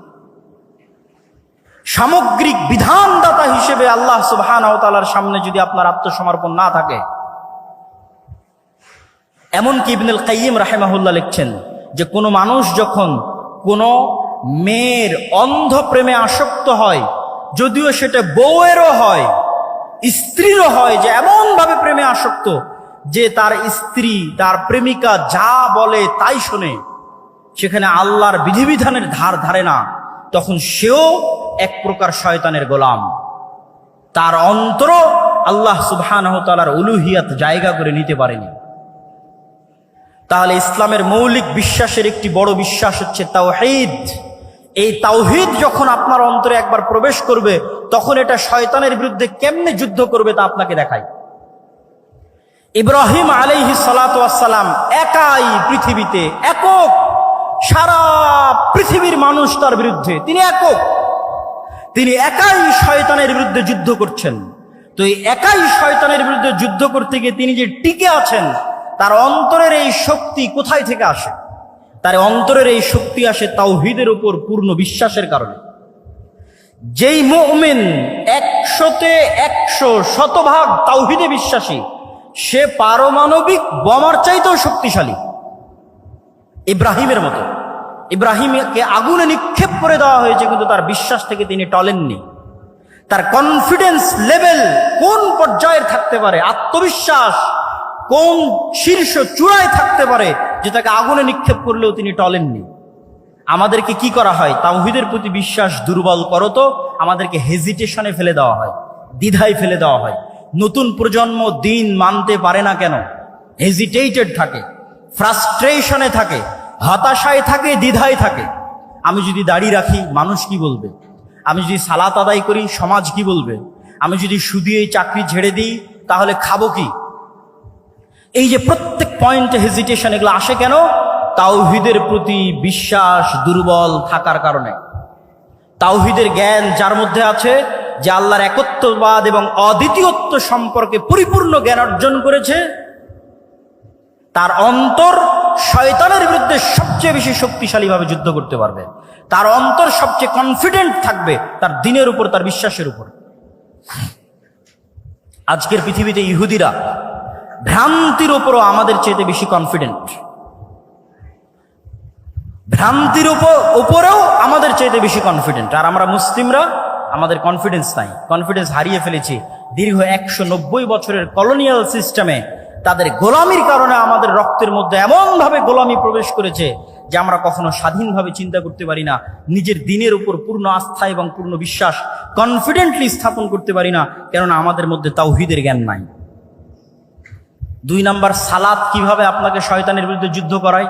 সামগ্রিক বিধানদাতা হিসেবে আল্লাহ সুবহানাহু ওয়া তাআলার সামনে যদি আপনার আত্মসমর্পণ না থাকে, এমনকি ইবনুল কাইয়িম রাহিমাহুল্লাহ লিখছেন যে কোনো মানুষ যখন কোনো মেয়ের অন্ধ প্রেমে আসক্ত হয়, যদিও সেটা বউয়েরও হয়, স্ত্রীরও হয়, যে এমনভাবে প্রেমে আসক্ত যে তার স্ত্রী, তার প্রেমিকা যা বলে তাই শোনে, সেখানে আল্লাহর বিধিবিধানের ধার ধারে না, তখন সেও এক প্রকার শয়তানের গোলাম। তার অন্তর আল্লাহ সুবহানাহু ওয়া তাআলার উলুহিয়াত জায়গা করে নিতে পারেনি। তাহলে ইসলামের মৌলিক বিশ্বাসের একটি বড় বিশ্বাস হচ্ছে তাওহীদ। এই তাওহীদ যখন আপনার অন্তরে একবার প্রবেশ করবে, তখন এটা শয়তানের বিরুদ্ধে কেমনে যুদ্ধ করবে তা আপনাকে দেখায়। ইব্রাহিম আলাইহিস সালাতু ওয়াস সালাম একাই পৃথিবীতে, একক, সারা পৃথিবীর মানুষ তার বিরুদ্ধে, তিনি একক, তিনি একাই শয়তানের বিরুদ্ধে যুদ্ধ করছেন। তো এই একাই শয়তানের বিরুদ্ধে যুদ্ধ করতে গিয়ে তিনি যে টিকে আছেন, তার অন্তরের এই শক্তি কোথায় থেকে আসে? তার অন্তরের এই শক্তি আসে তাওহীদের উপর পূর্ণ বিশ্বাসের কারণে। যেই মুমিন 100% শতভাগ তাওহীদে বিশ্বাসী, সে পারমাণবিক বোমার চাইতেও শক্তিশালী। ইব্রাহিমের মতো, ইব্রাহিমকে আগুনে নিক্ষেপ করে দেওয়া হয়েছে, কিন্তু তার বিশ্বাস থেকে তিনি টলেননি। তার কনফিডেন্স লেভেল কোন পর্যায়ে থাকতে পারে, আত্মবিশ্বাস কোন শীর্ষ চূড়ায় থাকতে পারে যে তাকে আগুনে নিক্ষেপ করলেও তিনি টলেননি। আমাদেরকে কি করা হয়? তাওহীদের প্রতি বিশ্বাস দুর্বল করো তো আমাদেরকে হেজিটেশনে ফেলে দেওয়া হয়, দ্বিধায় ফেলে দেওয়া হয়। নতুন প্রজন্ম দিন মানতে পারে না কেন? হেজিটেটেড থাকে, ফ্রাস্ট্রেশনে থাকে, হতাশায় থাকে, দ্বিধায় থাকে। আমি যদি দাড়ি রাখি মানুষ কি বলবে? আমি যদি সালাত আদায় করি সমাজ কি বলবে? আমি যদি সুদী এই চাকরি ছেড়ে দিই তাহলে খাবো কি? এই যে প্রত্যেক পয়েন্টে হেজিটেশন, এগুলো আসে কেন? তাওহীদের প্রতি বিশ্বাস দুর্বল থাকার কারণে। তাওহীদের জ্ঞান যার মধ্যে আছে, যে আল্লাহর একত্ববাদ এবং অদ্বিতীয়ত্ব সম্পর্কে পরিপূর্ণ জ্ঞান অর্জন করেছে, তার অন্তর শয়তানের বিরুদ্ধে সবচেয়ে বেশি শক্তিশালীভাবে যুদ্ধ করতে পারবে। তার অন্তর সবচেয়ে কনফিডেন্ট থাকবে তার দ্বীনের উপর, তার বিশ্বাসের উপর। আজকের পৃথিবীতে ইহুদিরা ভ্রান্তির উপরও আমাদের চেয়ে বেশি কনফিডেন্ট, ভ্রান্তির উপরেও আমাদের চেয়ে বেশি কনফিডেন্ট। আর আমরা মুসলিমরা, আমাদের কনফিডেন্স নাই, কনফিডেন্স হারিয়ে ফেলেছি। দীর্ঘ 190 বছরের কলোনিয়াল সিস্টেমে তাদের গোলামির কারণে আমাদের রক্তের মধ্যে এমনভাবে গোলামি প্রবেশ করেছে যে আমরা কখনো স্বাধীনভাবে চিন্তা করতে পারি না, নিজের দ্বীনের উপর পূর্ণ আস্থা এবং পূর্ণ বিশ্বাস কনফিডেন্টলি স্থাপন করতে পারি না, কেননা আমাদের মধ্যে তাওহীদের জ্ঞান নাই। 2 নাম্বার, সালাত কিভাবে আপনাকে শয়তানের বিরুদ্ধে যুদ্ধ করায়?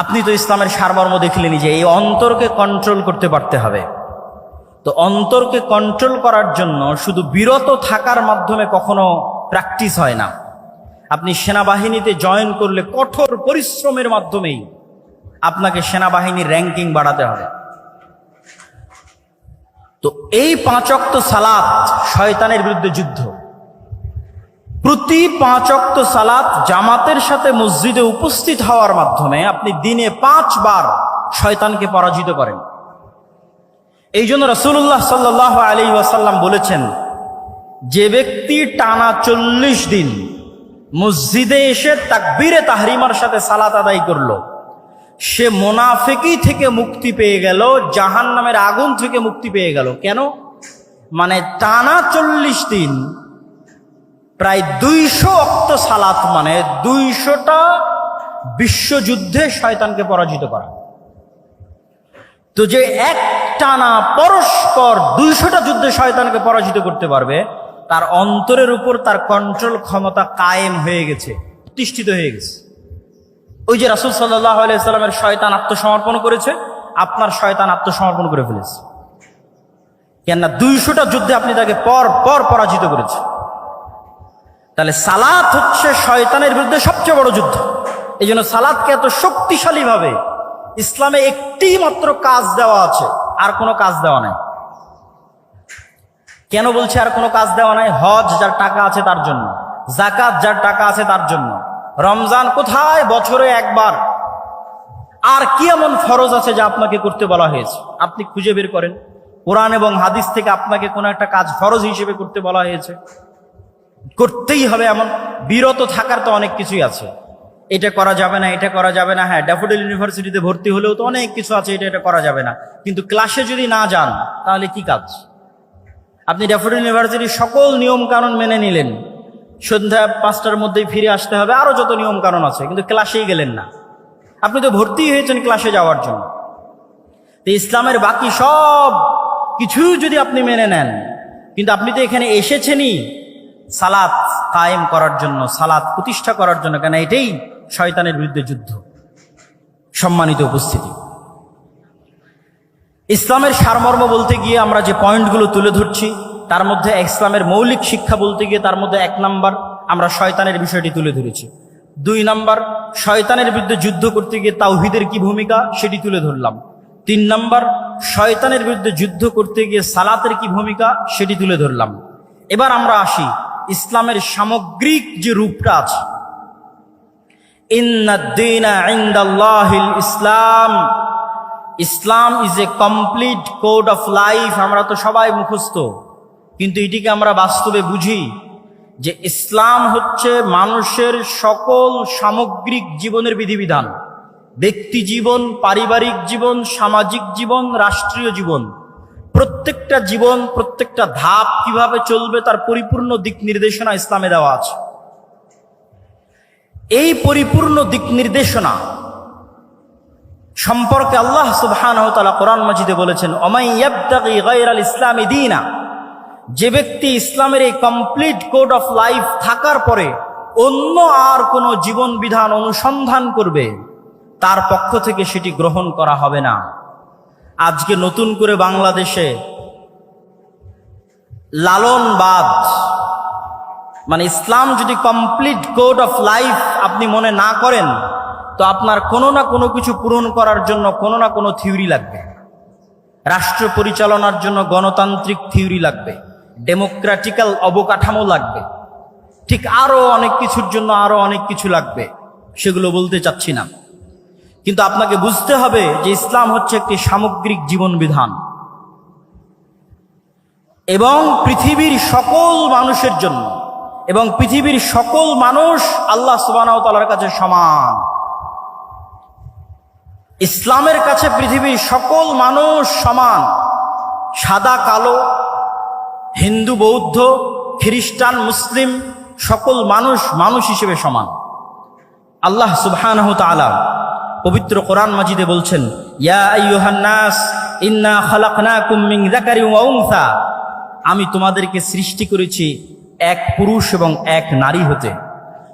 আপনি তো ইসলামের সারমর্ম দেখলেনি যে এই অন্তরকে কন্ট্রোল করতে পারতে হবে। তো অন্তরকে কন্ট্রোল করার জন্য শুধু বিরত থাকার মাধ্যমে কখনো প্র্যাকটিস হয় না। আপনি সেনাবাহিনীতে জয়েন করলে কঠোর পরিশ্রমের মাধ্যমেই আপনাকে সেনাবাহিনীর র্যাঙ্কিং বাড়াতে হবে। তো এই 5 ওয়াক্ত সালাত শয়তানের বিরুদ্ধে যুদ্ধ। প্রতি 5 ওয়াক্ত সালাত জামাতের সাথে মসজিদে উপস্থিত হওয়ার মাধ্যমে আপনি দিনে 5 বার শয়তানকে পরাজিত করেন। এই জন্য রাসূলুল্লাহ সাল্লাল্লাহু আলাইহি ওয়াসাল্লাম বলেছেন, যে ব্যক্তি টানা 40 দিন মসজিদে এসে তাকবীরে তাহরিমার সাথে সালাত আদায় করলো, সে মুনাফিকি থেকে মুক্তি পেয়ে গেল, জাহান্নামের আগুন থেকে মুক্তি পেয়ে গেল। কেন? মানে টানা 40 দিন প্রায় 200 ওয়াক্ত সালাত, মানে 200টা বিশ্বযুদ্ধে শয়তানকে পরাজিত করা। তো যে এক টানা পরস্পর 200টা যুদ্ধে শয়তানকে পরাজিত করতে পারবে, তার অন্তরের উপর তার কন্ট্রোল ক্ষমতা কায়েম হয়ে গেছে, প্রতিষ্ঠিত হয়ে গেছে। ওই যে রাসূল সাল্লাল্লাহু আলাইহি সাল্লামের শয়তান আত্মসমর্পণ করেছে, আপনার শয়তান আত্মসমর্পণ করে ফেলেছে। কেননা 200টা যুদ্ধে আপনি তাকে পর পর পরাজিত করেছেন। তাহলে সালাত হচ্ছে শয়তানের বিরুদ্ধে সবচেয়ে বড় যুদ্ধ। এই জন্য সালাতকে এত শক্তিশালীভাবে ইসলামে একটি মাত্র কাজ দেওয়া আছে, আর কোনো কাজ দেওয়া নাই। কেন বলছে আর কোনো কাজ দেওয়া নাই? হজ যার টাকা আছে তার জন্য, জাকাত যার টাকা আছে তার জন্য, রমজান কোথায় বছরে একবার। আর কি এমন ফরজ আছে যা আপনাকে করতে বলা হয়েছে? আপনি খুঁজে বের করেন কোরআন এবং হাদিস থেকে আপনাকে কোনো একটা কাজ ফরজ হিসেবে করতে বলা হয়েছে, করতেই হবে এমন। বিরত থাকার তো অনেক কিছুই আছে, এটা করা যাবে না, এটা করা যাবে না। হ্যাঁ, ড্যাফোডিল ইউনিভার্সিটিতে ভর্তি হলেও তো অনেক কিছু আছে, এটা করা যাবে না। কিন্তু ক্লাসে যদি না যান তাহলে কি কাজ? আপনি ড্যাফোডিল ইউনিভার্সিটির সকল নিয়ম কানুন মেনে নিলেন, সন্ধ্যা 5টার মধ্যেই ফিরে আসতে হবে, আরো যত নিয়ম কানুন আছে, কিন্তু ক্লাসেই গেলেন না। আপনি তো ভর্তি হয়েছেন ক্লাসে যাওয়ার জন্য। তো ইসলামের বাকি সব কিছু যদি আপনি মেনে নেন, কিন্তু আপনি তো এখানে এসেছেনই সালাত কায়েম করার জন্য, সালাত প্রতিষ্ঠা করার জন্য, কেন এটাই শয়তানের বিরুদ্ধে যুদ্ধ। সম্মানিত উপস্থিতি, ইসলামের সারমর্ম বলতে গিয়ে আমরা যে পয়েন্টগুলো তুলে ধরছি, তার মধ্যে ইসলামের মৌলিক শিক্ষা বলতে গিয়ে তার মধ্যে 1 নাম্বার আমরা শয়তানের বিষয়টি তুলে ধরেছি। 2 নাম্বার শয়তানের বিরুদ্ধে যুদ্ধ করতে গিয়ে তাওহীদের কি ভূমিকা সেটি তুলে ধরলাম। 3 নাম্বার শয়তানের বিরুদ্ধে যুদ্ধ করতে গিয়ে সালাতের কি ভূমিকা সেটি তুলে ধরলাম। এবার আমরা আসি ইসলামের সামগ্রিক যে রূপটা আছে। ইন্নাদ-দীনা ইনদাল্লাহিল ইসলাম, Islam is a complete code of life. আমরা তো সবাই মুখস্থ, কিন্তু এটিকে আমরা বাস্তবে বুঝি যে ইসলাম হচ্ছে মানুষের সকল সামগ্রিক জীবনের বিধিবিধান, ব্যক্তি জীবন, পারিবারিক জীবন, সামাজিক জীবন, রাষ্ট্রীয় জীবন, প্রত্যেকটা জীবন, প্রত্যেকটা ধাপ কিভাবে চলবে তার পরিপূর্ণ দিক নির্দেশনা ইসলামে দেওয়া আছে। এই পরিপূর্ণ দিক নির্দেশনা সম্পর্কে আল্লাহ সুবহানাহু ওয়া তাআলা কোরআন মাজিদে বলেছেন, ওমাই ইয়াবতাগি গায়রাল ইসলামি দীনা, যে ব্যক্তি ইসলামের এই কমপ্লিট কোড অফ লাইফ থাকার পরে অন্য আর কোনো জীবন বিধান অনুসন্ধান করবে, তার পক্ষ থেকে সেটি গ্রহণ করা হবে না। আজকে নতুন করে বাংলাদেশে লালনবাদ, মানে ইসলাম যদি কমপ্লিট কোড অফ লাইফ আপনি মনে না করেন, তো আপনার কোনো না কোনো কিছু পূরণ করার জন্য কোনো না কোনো থিওরি লাগবে। রাষ্ট্র পরিচালনার জন্য গণতান্ত্রিক থিওরি লাগবে, ডেমোক্রেটিক্যাল অবকাঠামো লাগবে, ঠিক আরো অনেক কিছুর জন্য আরো অনেক কিছু লাগবে, সেগুলো বলতে চাচ্ছি না। কিন্তু আপনাকে বুঝতে হবে যে ইসলাম হচ্ছে একটি সামগ্রিক জীবন বিধান এবং পৃথিবীর সকল মানুষের জন্য, এবং পৃথিবীর সকল মানুষ আল্লাহ সুবহানাহু ওয়া তাআলার কাছে সমান। ইসলামের কাছে পৃথিবীর সকল মানুষ সমান, সাদা কালো, হিন্দু বৌদ্ধ খ্রিস্টান মুসলিম সকল মানুষ মানুষ হিসেবে সমান। আল্লাহ সুবহানাহু ওয়া তাআলা পবিত্র কোরআন মাজিদে বলছেন, ইয়া আইয়ুহান নাস ইন্না খালাকনাকুম মিন যাকারিন ওয়া উনসা, আমি তোমাদেরকে সৃষ্টি করেছি এক পুরুষ এবং এক নারী হতে।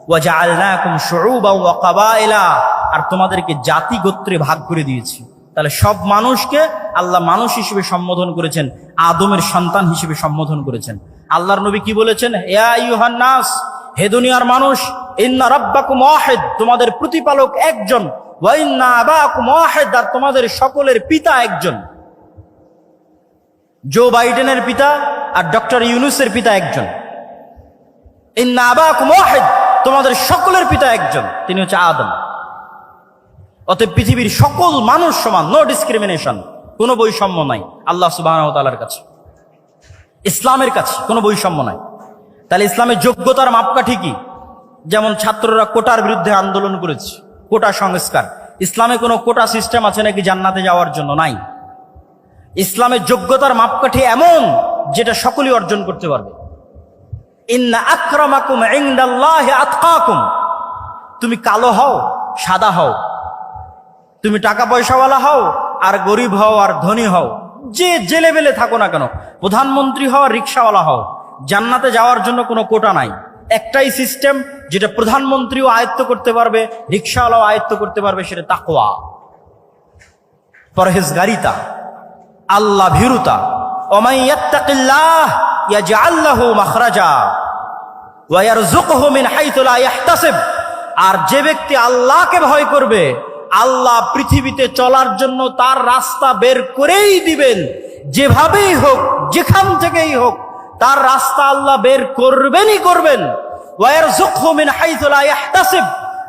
ওয়া জাআলনাকুম শুউবান ওয়া কাবাইলা, আর তোমাদেরকে জাতি গোত্রে ভাগ করে দিয়েছি। তাহলে সব মানুষকে আল্লাহ মানুষ হিসেবে সম্বোধন করেছেন, আদমের সন্তান হিসেবে সম্বোধন করেছেন। আল্লাহর নবী কি বলেছেন? ইয়া আইয়ুহান নাস, হে দুনিয়ার মানুষ, ইন্না রাব্বাকুম ওয়াহিদ, তোমাদের প্রতিপালক একজন, ওয়া ইন্না আবাকুম ওয়াহিদ, আর তোমাদের সকলের পিতা একজন। জো বাইডেনের পিতা আর ডক্টর ইউনূসের পিতা একজন। ইন্না আবাকুম ওয়াহিদ, তোমাদের সকলের পিতা একজন, তিনি হচ্ছে আদম। অতএব পৃথিবীর সকল মানুষ সমান, নো ডিসক্রিমিনেশন, কোনো বৈষম্য নাই আল্লাহ সুবহানাহু ওয়া তাআলার কাছে। ইসলামের কাছে কোনো বৈষম্য নাই। তাহলে ইসলামের যোগ্যতার মাপকাঠি কি? যেমন ছাত্ররা কোটার বিরুদ্ধে আন্দোলন করেছে, কোটা সংস্কার। ইসলামে কোনো কোটা সিস্টেম আছে নাকি জান্নাতে যাওয়ার জন্য? নাই। ইসলামের যোগ্যতার মাপকাঠি এমন যেটা সকলেই অর্জন করতে পারবে। ইন্না আকরামাকুম ইনদাল্লাহি আতকাকুম, তুমি কালো হও, সাদা হও, তুমি টাকা পয়সাওয়ালা হও আর গরিব হও আর ধনী হও, যে লেভেলে থাকো না কেন, প্রধানমন্ত্রী হও আর রিক্সাওয়ালা হও, জান্নাতে যাওয়ার জন্য কোনো কোটা নাই। একটাই সিস্টেম যেটা প্রধানমন্ত্রীও আয়ত্ত করতে পারবে, রিক্সাওয়ালাও আয়ত্ত করতে পারবে, সেটা তাকওয়া, পরহেজগারিতা, আল্লাহ ভীরুতা। ওমাই ইয়াত্তাকিল্লাহ ইয়াজআল লাহু মাখরাজা ওয়া ইয়ারযুকহু মিন হাইথু লা ইয়াহতাসিব, আর যে ব্যক্তি আল্লাহকে ভয় করবে, আল্লাহ পৃথিবীতে চলার জন্য তার রাস্তা বের করেই দিবেন। যেভাবেই হোক, যেখান থেকেই হোক, তার রাস্তা আল্লাহ বের করবেনই করবেন। ওয়া ইয়ারযুকহু মিন হাইথু লা ইয়াহতাসিব,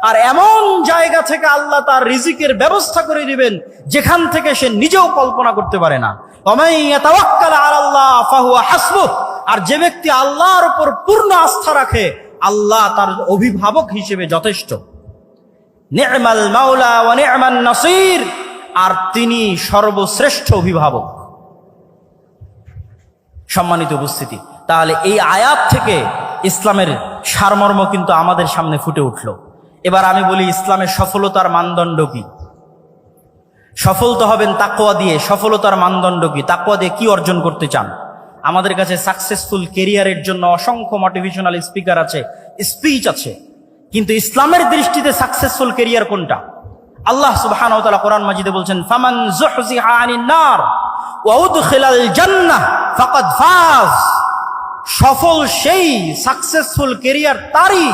আর এমন জায়গা থেকে আল্লাহ তার রিজিকের ব্যবস্থা করে দিবেন যেখান থেকে সে নিজেও কল্পনা করতে পারে না। ওয়া মান ইয়াতাওয়াক্কাল আলাল্লাহ ফাহুয়া হাসবুহ, আর যে ব্যক্তি আল্লাহর উপর পূর্ণ আস্থা রাখে আল্লাহ তার অভিভাবক হিসেবে যথেষ্ট। নি'মাল মাওলা ওয়া নি'মান নাসির, আর তিনি সর্বশ্রেষ্ঠ অভিভাবক। সম্মানিত উপস্থিতি, তাহলে এই আয়াত থেকে ইসলামের সারমর্ম কিন্তু আমাদের সামনে ফুটে উঠল। এবার আমি বলি ইসলামের সফলতার মানদণ্ড কি? সফল তো হবেন তাকওয়া দিয়ে। সফলতার মানদণ্ড কি? তাকওয়া দিয়ে কি অর্জন করতে চান? আমাদের কাছে সাকসেসফুল কেরিয়ারের জন্য অসংখ্য মোটিভেশনাল স্পিকার আছে, স্পিচ আছে, কিন্তু ইসলামের দৃষ্টিতে সাকসেসফুল কেরিয়ার কোনটা? আল্লাহ সুবহানাহু ওয়া তাআলা কোরআন মাজিদে বলছেন, ফামান যুহজিহা আনিন নার ওয়া উদখিলাল জান্নাহ ফাকাদ ফাজ। সফল সেই, সাকসেসফুল কেরিয়ার তারই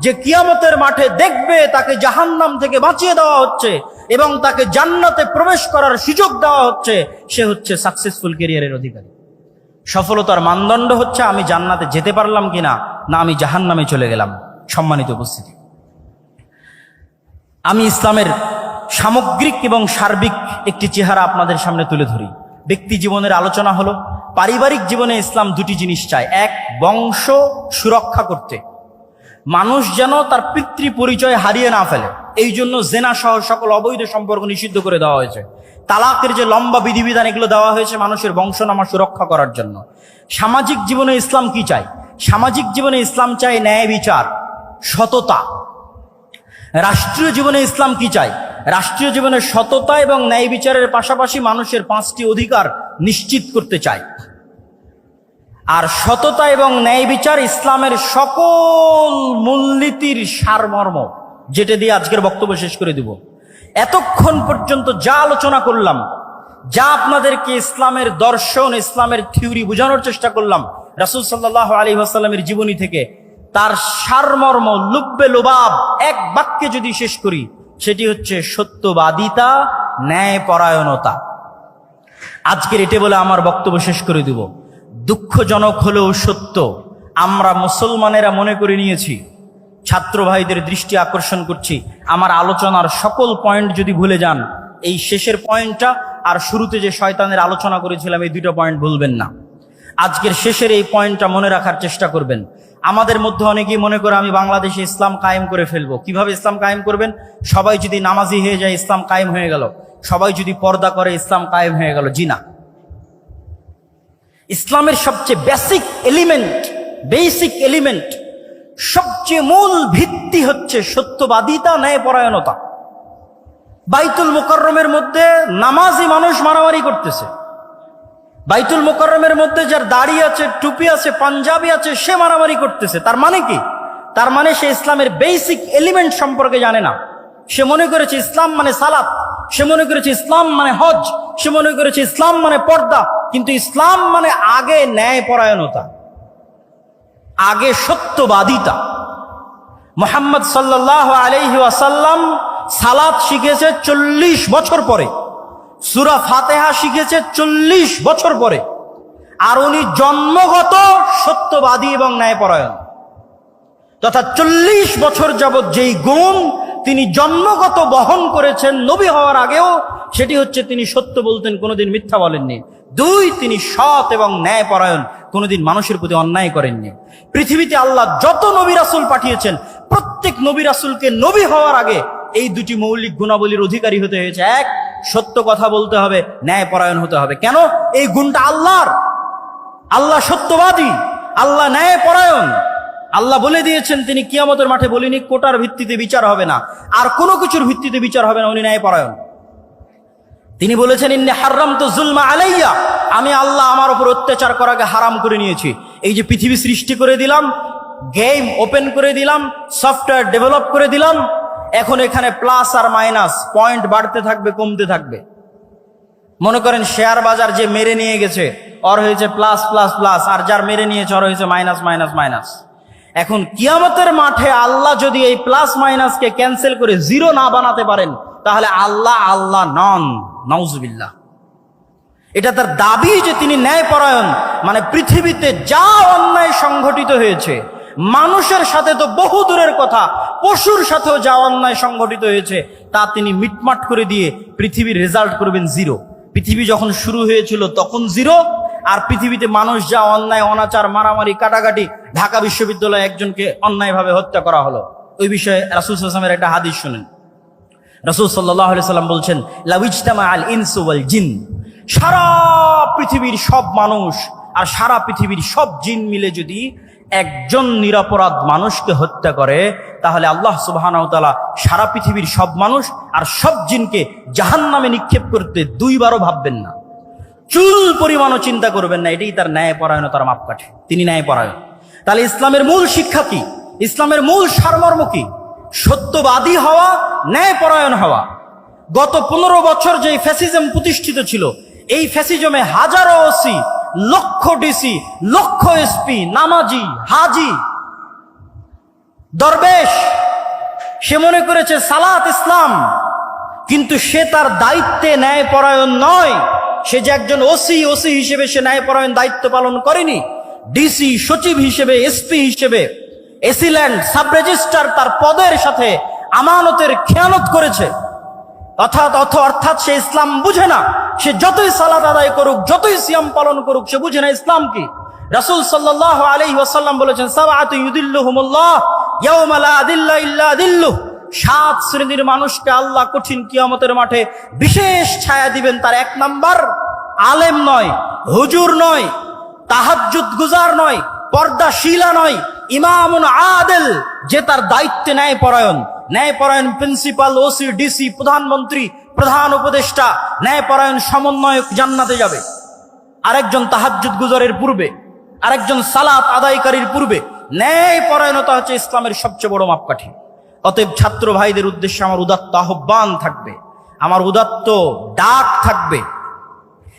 যে কিয়ামতের মাঠে দেখবে তাকে জাহান্নাম থেকে বাঁচিয়ে দেওয়া হচ্ছে এবং তাকে জান্নাতে প্রবেশ করার সুযোগ দেওয়া হচ্ছে। সে হচ্ছে সাকসেসফুল কেরিয়ারের অধিকারী। সফলতার মানদণ্ড হচ্ছে আমি জান্নাতে যেতে পারলাম কিনা, না আমি জাহান্নামে চলে গেলাম। সম্মানিত উপস্থিতি, আমি ইসলামের সামগ্রিক এবং সার্বিক একটি চেহারা আপনাদের সামনে তুলে ধরি। ব্যক্তি জীবনের আলোচনা হলো, পারিবারিক জীবনে ইসলাম দুটি জিনিস চায়। এক, বংশ সুরক্ষা করতে, মানুষ যেন তার পিতৃ পরিচয় হারিয়ে না ফেলে। এই জন্য জেনা সহ সকল অবৈধ সম্পর্ক নিষিদ্ধ করে দেওয়া হয়েছে। তালাকের যে লম্বা বিধিবিধান এগুলো দেওয়া হয়েছে মানুষের বংশনামা সুরক্ষা করার জন্য। সামাজিক জীবনে ইসলাম কি চায়? সামাজিক জীবনে ইসলাম চায় ন্যায় বিচার, সততা। রাষ্ট্রীয় জীবনে ইসলাম কি চায়? রাষ্ট্রীয় জীবনে সততা এবং ন্যায় বিচারের পাশাপাশি মানুষের 5টি অধিকার নিশ্চিত করতে চায়। আর সততা এবং ন্যায় বিচার ইসলামের সকল মূলনীতির সারমর্ম, যেটা দিয়ে আজকের বক্তব্য শেষ করে দিব। এতক্ষণ পর্যন্ত যা আলোচনা করলাম, যা আপনাদেরকে ইসলামের দর্শন, ইসলামের থিওরি বোঝানোর চেষ্টা করলাম রাসূল সাল্লাল্লাহু আলাইহি ওয়াসাল্লামের জীবনী থেকে, তার সারমর্ম লুব্বে লুবাব এক বাক্যে যদি শেষ করি, সেটি হচ্ছে সত্যবাদিতা, ন্যায়পরায়ণতা। আজকের এটা বলে আমার বক্তব্য শেষ করে দিব। দুঃখজনক হলেও সত্য, আমরা মুসলমানেরা মনে করে নিয়েছি, ছাত্র ভাইদের দৃষ্টি আকর্ষণ করছি, আমার আলোচনার সকল পয়েন্ট যদি ভুলে যান, এই শেষের পয়েন্টটা আর শুরুতে যে শয়তানের আলোচনা করেছিলাম এই 2টা পয়েন্ট ভুলবেন না। আজকের শেষের এই পয়েন্টটা মনে রাখার চেষ্টা করবেন। আমাদের মধ্যে অনেকেই মনে করে আমি বাংলাদেশে ইসলাম কায়েম করে ফেলবো। কিভাবে ইসলাম কায়েম করবেন? সবাই যদি নামাজি হয়ে যায় ইসলাম কায়েম হয়ে গেল, সবাই যদি পর্দা করে ইসলাম কায়েম হয়ে গেল। জি না, ইসলামের সবচেয়ে বেসিক এলিমেন্ট, সবচেয়ে মূল ভিত্তি হচ্ছে সত্যবাদিতা, ন্যায়পরায়ণতা। বাইতুল মুকাররমের মধ্যে নামাজি মানুষ মারামারি করতেছে, বাইতুল মুকাররমের মধ্যে যার দাড়ি আছে, টুপি আছে, পাঞ্জাবি আছে, সে মারামারি করতেছে। তার মানে কি? তার মানে সে ইসলামের বেসিক এলিমেন্ট সম্পর্কে জানে না। সে মনে করেছে ইসলাম মানে সালাত, সে মনে করেছে ইসলাম মানে হজ, সে মনে করেছে ইসলাম মানে পর্দা। কিন্তু ইসলাম মানে আগে ন্যায়পরায়ণতা, আগে সত্যবাদিতা। মুহাম্মদ সাল্লাল্লাহু আলাইহি ওয়াসাল্লাম সালাত শিখেছে 40 বছর পরে, সূরা ফাতিহা শিখেছে 40 বছর পরে, আর উনি জন্মগত সত্যবাদী এবং ন্যায়পরায়ণ। তথা 40 বছর যাবৎ যেই গুণ তিনি জন্মগত বহন করেছেন নবী হওয়ার আগেও, সেটি হচ্ছে তিনি সত্য বলতেন, কোনোদিন মিথ্যা বলেননি। 2, তিনি সৎ এবং ন্যায়পরায়ণ, কোনোদিন মানুষের প্রতি অন্যায় করেননি। পৃথিবীতে আল্লাহ যত নবী রাসূল পাঠিয়েছেন, প্রত্যেক নবী রাসূলকে নবী হওয়ার আগে এই 2টি মৌলিক গুণাবলীর অধিকারী হতে হয়েছে। 1, সত্য কথা বলতে হবে, ন্যায়পরায়ণ হতে হবে। কেন? এই গুণটা আল্লাহর। আল্লাহ সত্যবাদী, আল্লাহ ন্যায়পরায়ণ। আল্লাহ বলে দিয়েছেন, তিনি কিয়ামতের মাঠে বলিনি কোটার ভিত্তিতে বিচার হবে না, আর কোনো কিছুর ভিত্তিতে বিচার হবে না, উনি ন্যায়পরায়ণ। তিনি বলেছেন, ইন্নী হারামতু যুলমা আলাইয়া, আমি আল্লাহ আমার উপর অত্যাচার করাকে হারাম করে নিয়েছি। এই যে পৃথিবী সৃষ্টি করে দিলাম, গেম ওপেন করে দিলাম, সফটওয়্যার ডেভেলপ করে দিলাম, এখন এখানে প্লাস আর মাইনাস পয়েন্ট বাড়তে থাকবে, কমতে থাকবে। মনে করেন শেয়ার বাজার যে মেরে নিয়ে গেছে ওর হয়েছে প্লাস প্লাস প্লাস, আর যার মেরে নিয়েছে ওর হয়েছে মাইনাস মাইনাস মাইনাস। এখন কিয়ামতের মাঠে আল্লাহ যদি এই প্লাস মাইনাসকে ক্যান্সেল করে 0 না বানাতে পারেন, তাহলে আল্লাহ নন। নাউজুবিল্লাহ। এটা তার দাবি যে তিনি ন্যায়পরায়ণ। মানে পৃথিবীতে যা অন্যায় সংঘটিত হয়েছে, মানুষের সাথে তো বহু দূরের কথা, পশুর সাথেও যা অন্যায় সংঘটিত হয়েছে তা তিনি মিটমাট করে দিয়ে পৃথিবীর রেজাল্ট করবেন জিরো। পৃথিবী যখন শুরু হয়েছিল তখন জিরো, আর পৃথিবীতে মানুষ যা অন্যায় অনাচার মারামারি কাটাকাটি, ঢাকা বিশ্ববিদ্যালয়ে একজনকে অন্যায়ভাবে হত্যা করা হলো, ওই বিষয়ে রাসূল সাল্লাল্লাহু আলাইহি ওয়াসাল্লামের একটা হাদিস শুনেন। রাসূল সাল্লাল্লাহু আলাইহি ওয়াসাল্লাম বলছেন, লাউইজতামা আল ইনসু ওয়াল জিন, সারা পৃথিবীর সব মানুষ আর সারা পৃথিবীর সব জিন মিলে যদি একজন নিরপরাধ মানুষকে হত্যা করে, তাহলে আল্লাহ সুবহানাহু ওয়া তাআলা সারা পৃথিবীর সব মানুষ আর সব জিনকে জাহান্নামে নিক্ষেপ করতে দুইবারও ভাববেন না, চুল পরিমাণও চিন্তা করবেন না। এটাই তার ন্যায়পরায়ণতার মাপকাঠি, তিনি ন্যায়পরায়ণ। তাহলে ইসলামের মূল শিক্ষা কি? ইসলামের মূল সারমর্ম কি? সত্যবাদী হওয়া, ন্যায়পরায়ণ হওয়া। গত 15 বছর যে ফ্যাসিজম প্রতিষ্ঠিত ছিল, এই ফ্যাসিজমে হাজারো ওসি, লক্ষ ডিসি, লক্ষ এসপি, নামাজি, হাজি, দরবেশ, সে মনে করেছে সালাত ইসলাম, কিন্তু সে তার দায়িত্বে ন্যায়পরায়ণ নয়। সে যে একজন ওসি হিসেবে সে ন্যায়পরায়ণ দায়িত্ব পালন করেনি। ডিসি, সচিব হিসেবে, এসপি হিসেবে, এসিল্যান্ড, সাব রেজিস্ট্রার তার পদের সাথে আমানতের খেয়ানত করেছে। অর্থাৎ সে ইসলাম বুঝে না। সে যতই সালাত আদায় করুক, যতই সিয়াম পালন করুক, সে বুঝে না ইসলাম কি। রাসূল সাল্লাল্লাহু আলাইহি ওয়াসাল্লাম বলেছেন, সাবআতু ইউদিল্লুহুমুল্লাহ ইয়াওমা লা দিল্লা ইল্লা দিল্লুহ, 7 শ্রেণীর মানুষকে আল্লাহ কঠিন কিয়ামতের মাঠে বিশেষ ছায়া দিবেন। তার 1 নাম্বার, আলেম নয়, হুজুর নয়, তাহাজ্জুদ গুজার নয়, পর্দাশীলা নয়, ইমামুন আদিল, যে তার দায়িত্বে ন্যায়পরায়ণ। ন্যায়পরায়ণ প্রিন্সিপাল, ওসি, ডিসি, প্রধানমন্ত্রী, প্রধান উপদেষ্টা, ন্যায়পরায়ণ সমন্বয়ক জান্নাতে যাবে। আরেকজন তাহাজ্জুদ গুজারের পূর্বে, আরেকজন সালাত আদায়কারীর পূর্বে। ন্যায়পরায়ণতা হচ্ছে ইসলামের সবচেয়ে বড় মাপকাঠি। অতএব ছাত্র ভাইদের উদ্দেশ্যে আমার উদাত্ত আহ্বান থাকবে, আমার উদাত্ত ডাক থাকবে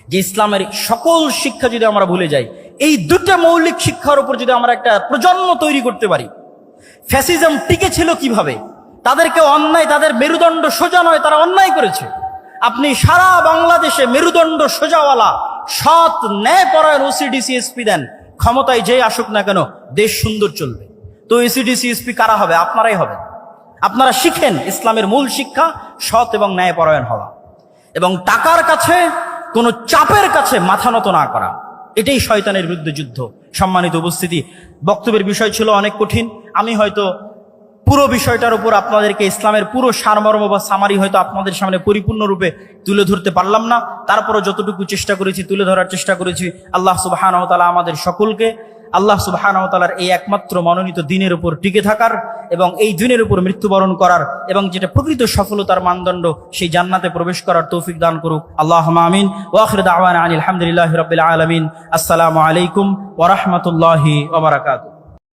যে ইসলামের সকল শিক্ষা যদি আমরা ভুলে যাই, এই দুটো মৌলিক শিক্ষার উপর যদি আমরা একটা প্রজন্ম তৈরি করতে পারি। ফ্যাসিজম টিকে ছিল কিভাবে? তাদেরকে অন্যায়, তাদের মেরুদণ্ড সোজা নয়, তারা অন্যায় করেছে। আপনি সারা বাংলাদেশে মেরুদণ্ড সোজাওয়ালা সৎ ন্যায়পরায়ণ ওসিডিসি এসপি দেন, ক্ষমতায় যে আসুক না কেন দেশ সুন্দর চলবে। তো এসিডিসি এসপি কারা হবে? আপনারাই হবে। আপনারা শিখেন ইসলামের মূল শিক্ষা, সৎ এবং ন্যায়পরায়ণ হওয়া, এবং টাকার কাছে, কোনো চাপের কাছে মাথা নত না করা। এটাই শয়তানের বিরুদ্ধে যুদ্ধ। সম্মানিত উপস্থিতি, বক্তব্যের বিষয় ছিল অনেক কঠিন। আমি হয়তো পুরো বিষয়টার উপর আপনাদেরকে ইসলামের পুরো সারমর্ম বা সামারি হয়তো আপনাদের সামনে পরিপূর্ণরূপে তুলে ধরতে পারলাম না। তারপরও যতটুকু চেষ্টা করেছি তুলে ধরার চেষ্টা করেছি। আল্লাহ সুবহানাহু ওয়া তাআলা আমাদের সকলকে আল্লাহ সুবহানাহু ওয়া তাআলার এই একমাত্র মনোনীত দ্বীনের উপর টিকে থাকার এবং এই দ্বীনের উপর মৃত্যুবরণ করার এবং যেটা প্রকৃত সফলতার মানদণ্ড, সেই জান্নাতে প্রবেশ করার তৌফিক দান করুক। আল্লাহুম্মা আমিন। ওয়া আখিরু দাওয়ানা আনিল হামদুলিল্লাহি রাব্বিল আলামিন। আসসালামু আলাইকুম ওয়া রাহমাতুল্লাহি ওয়া বারাকাতুহু।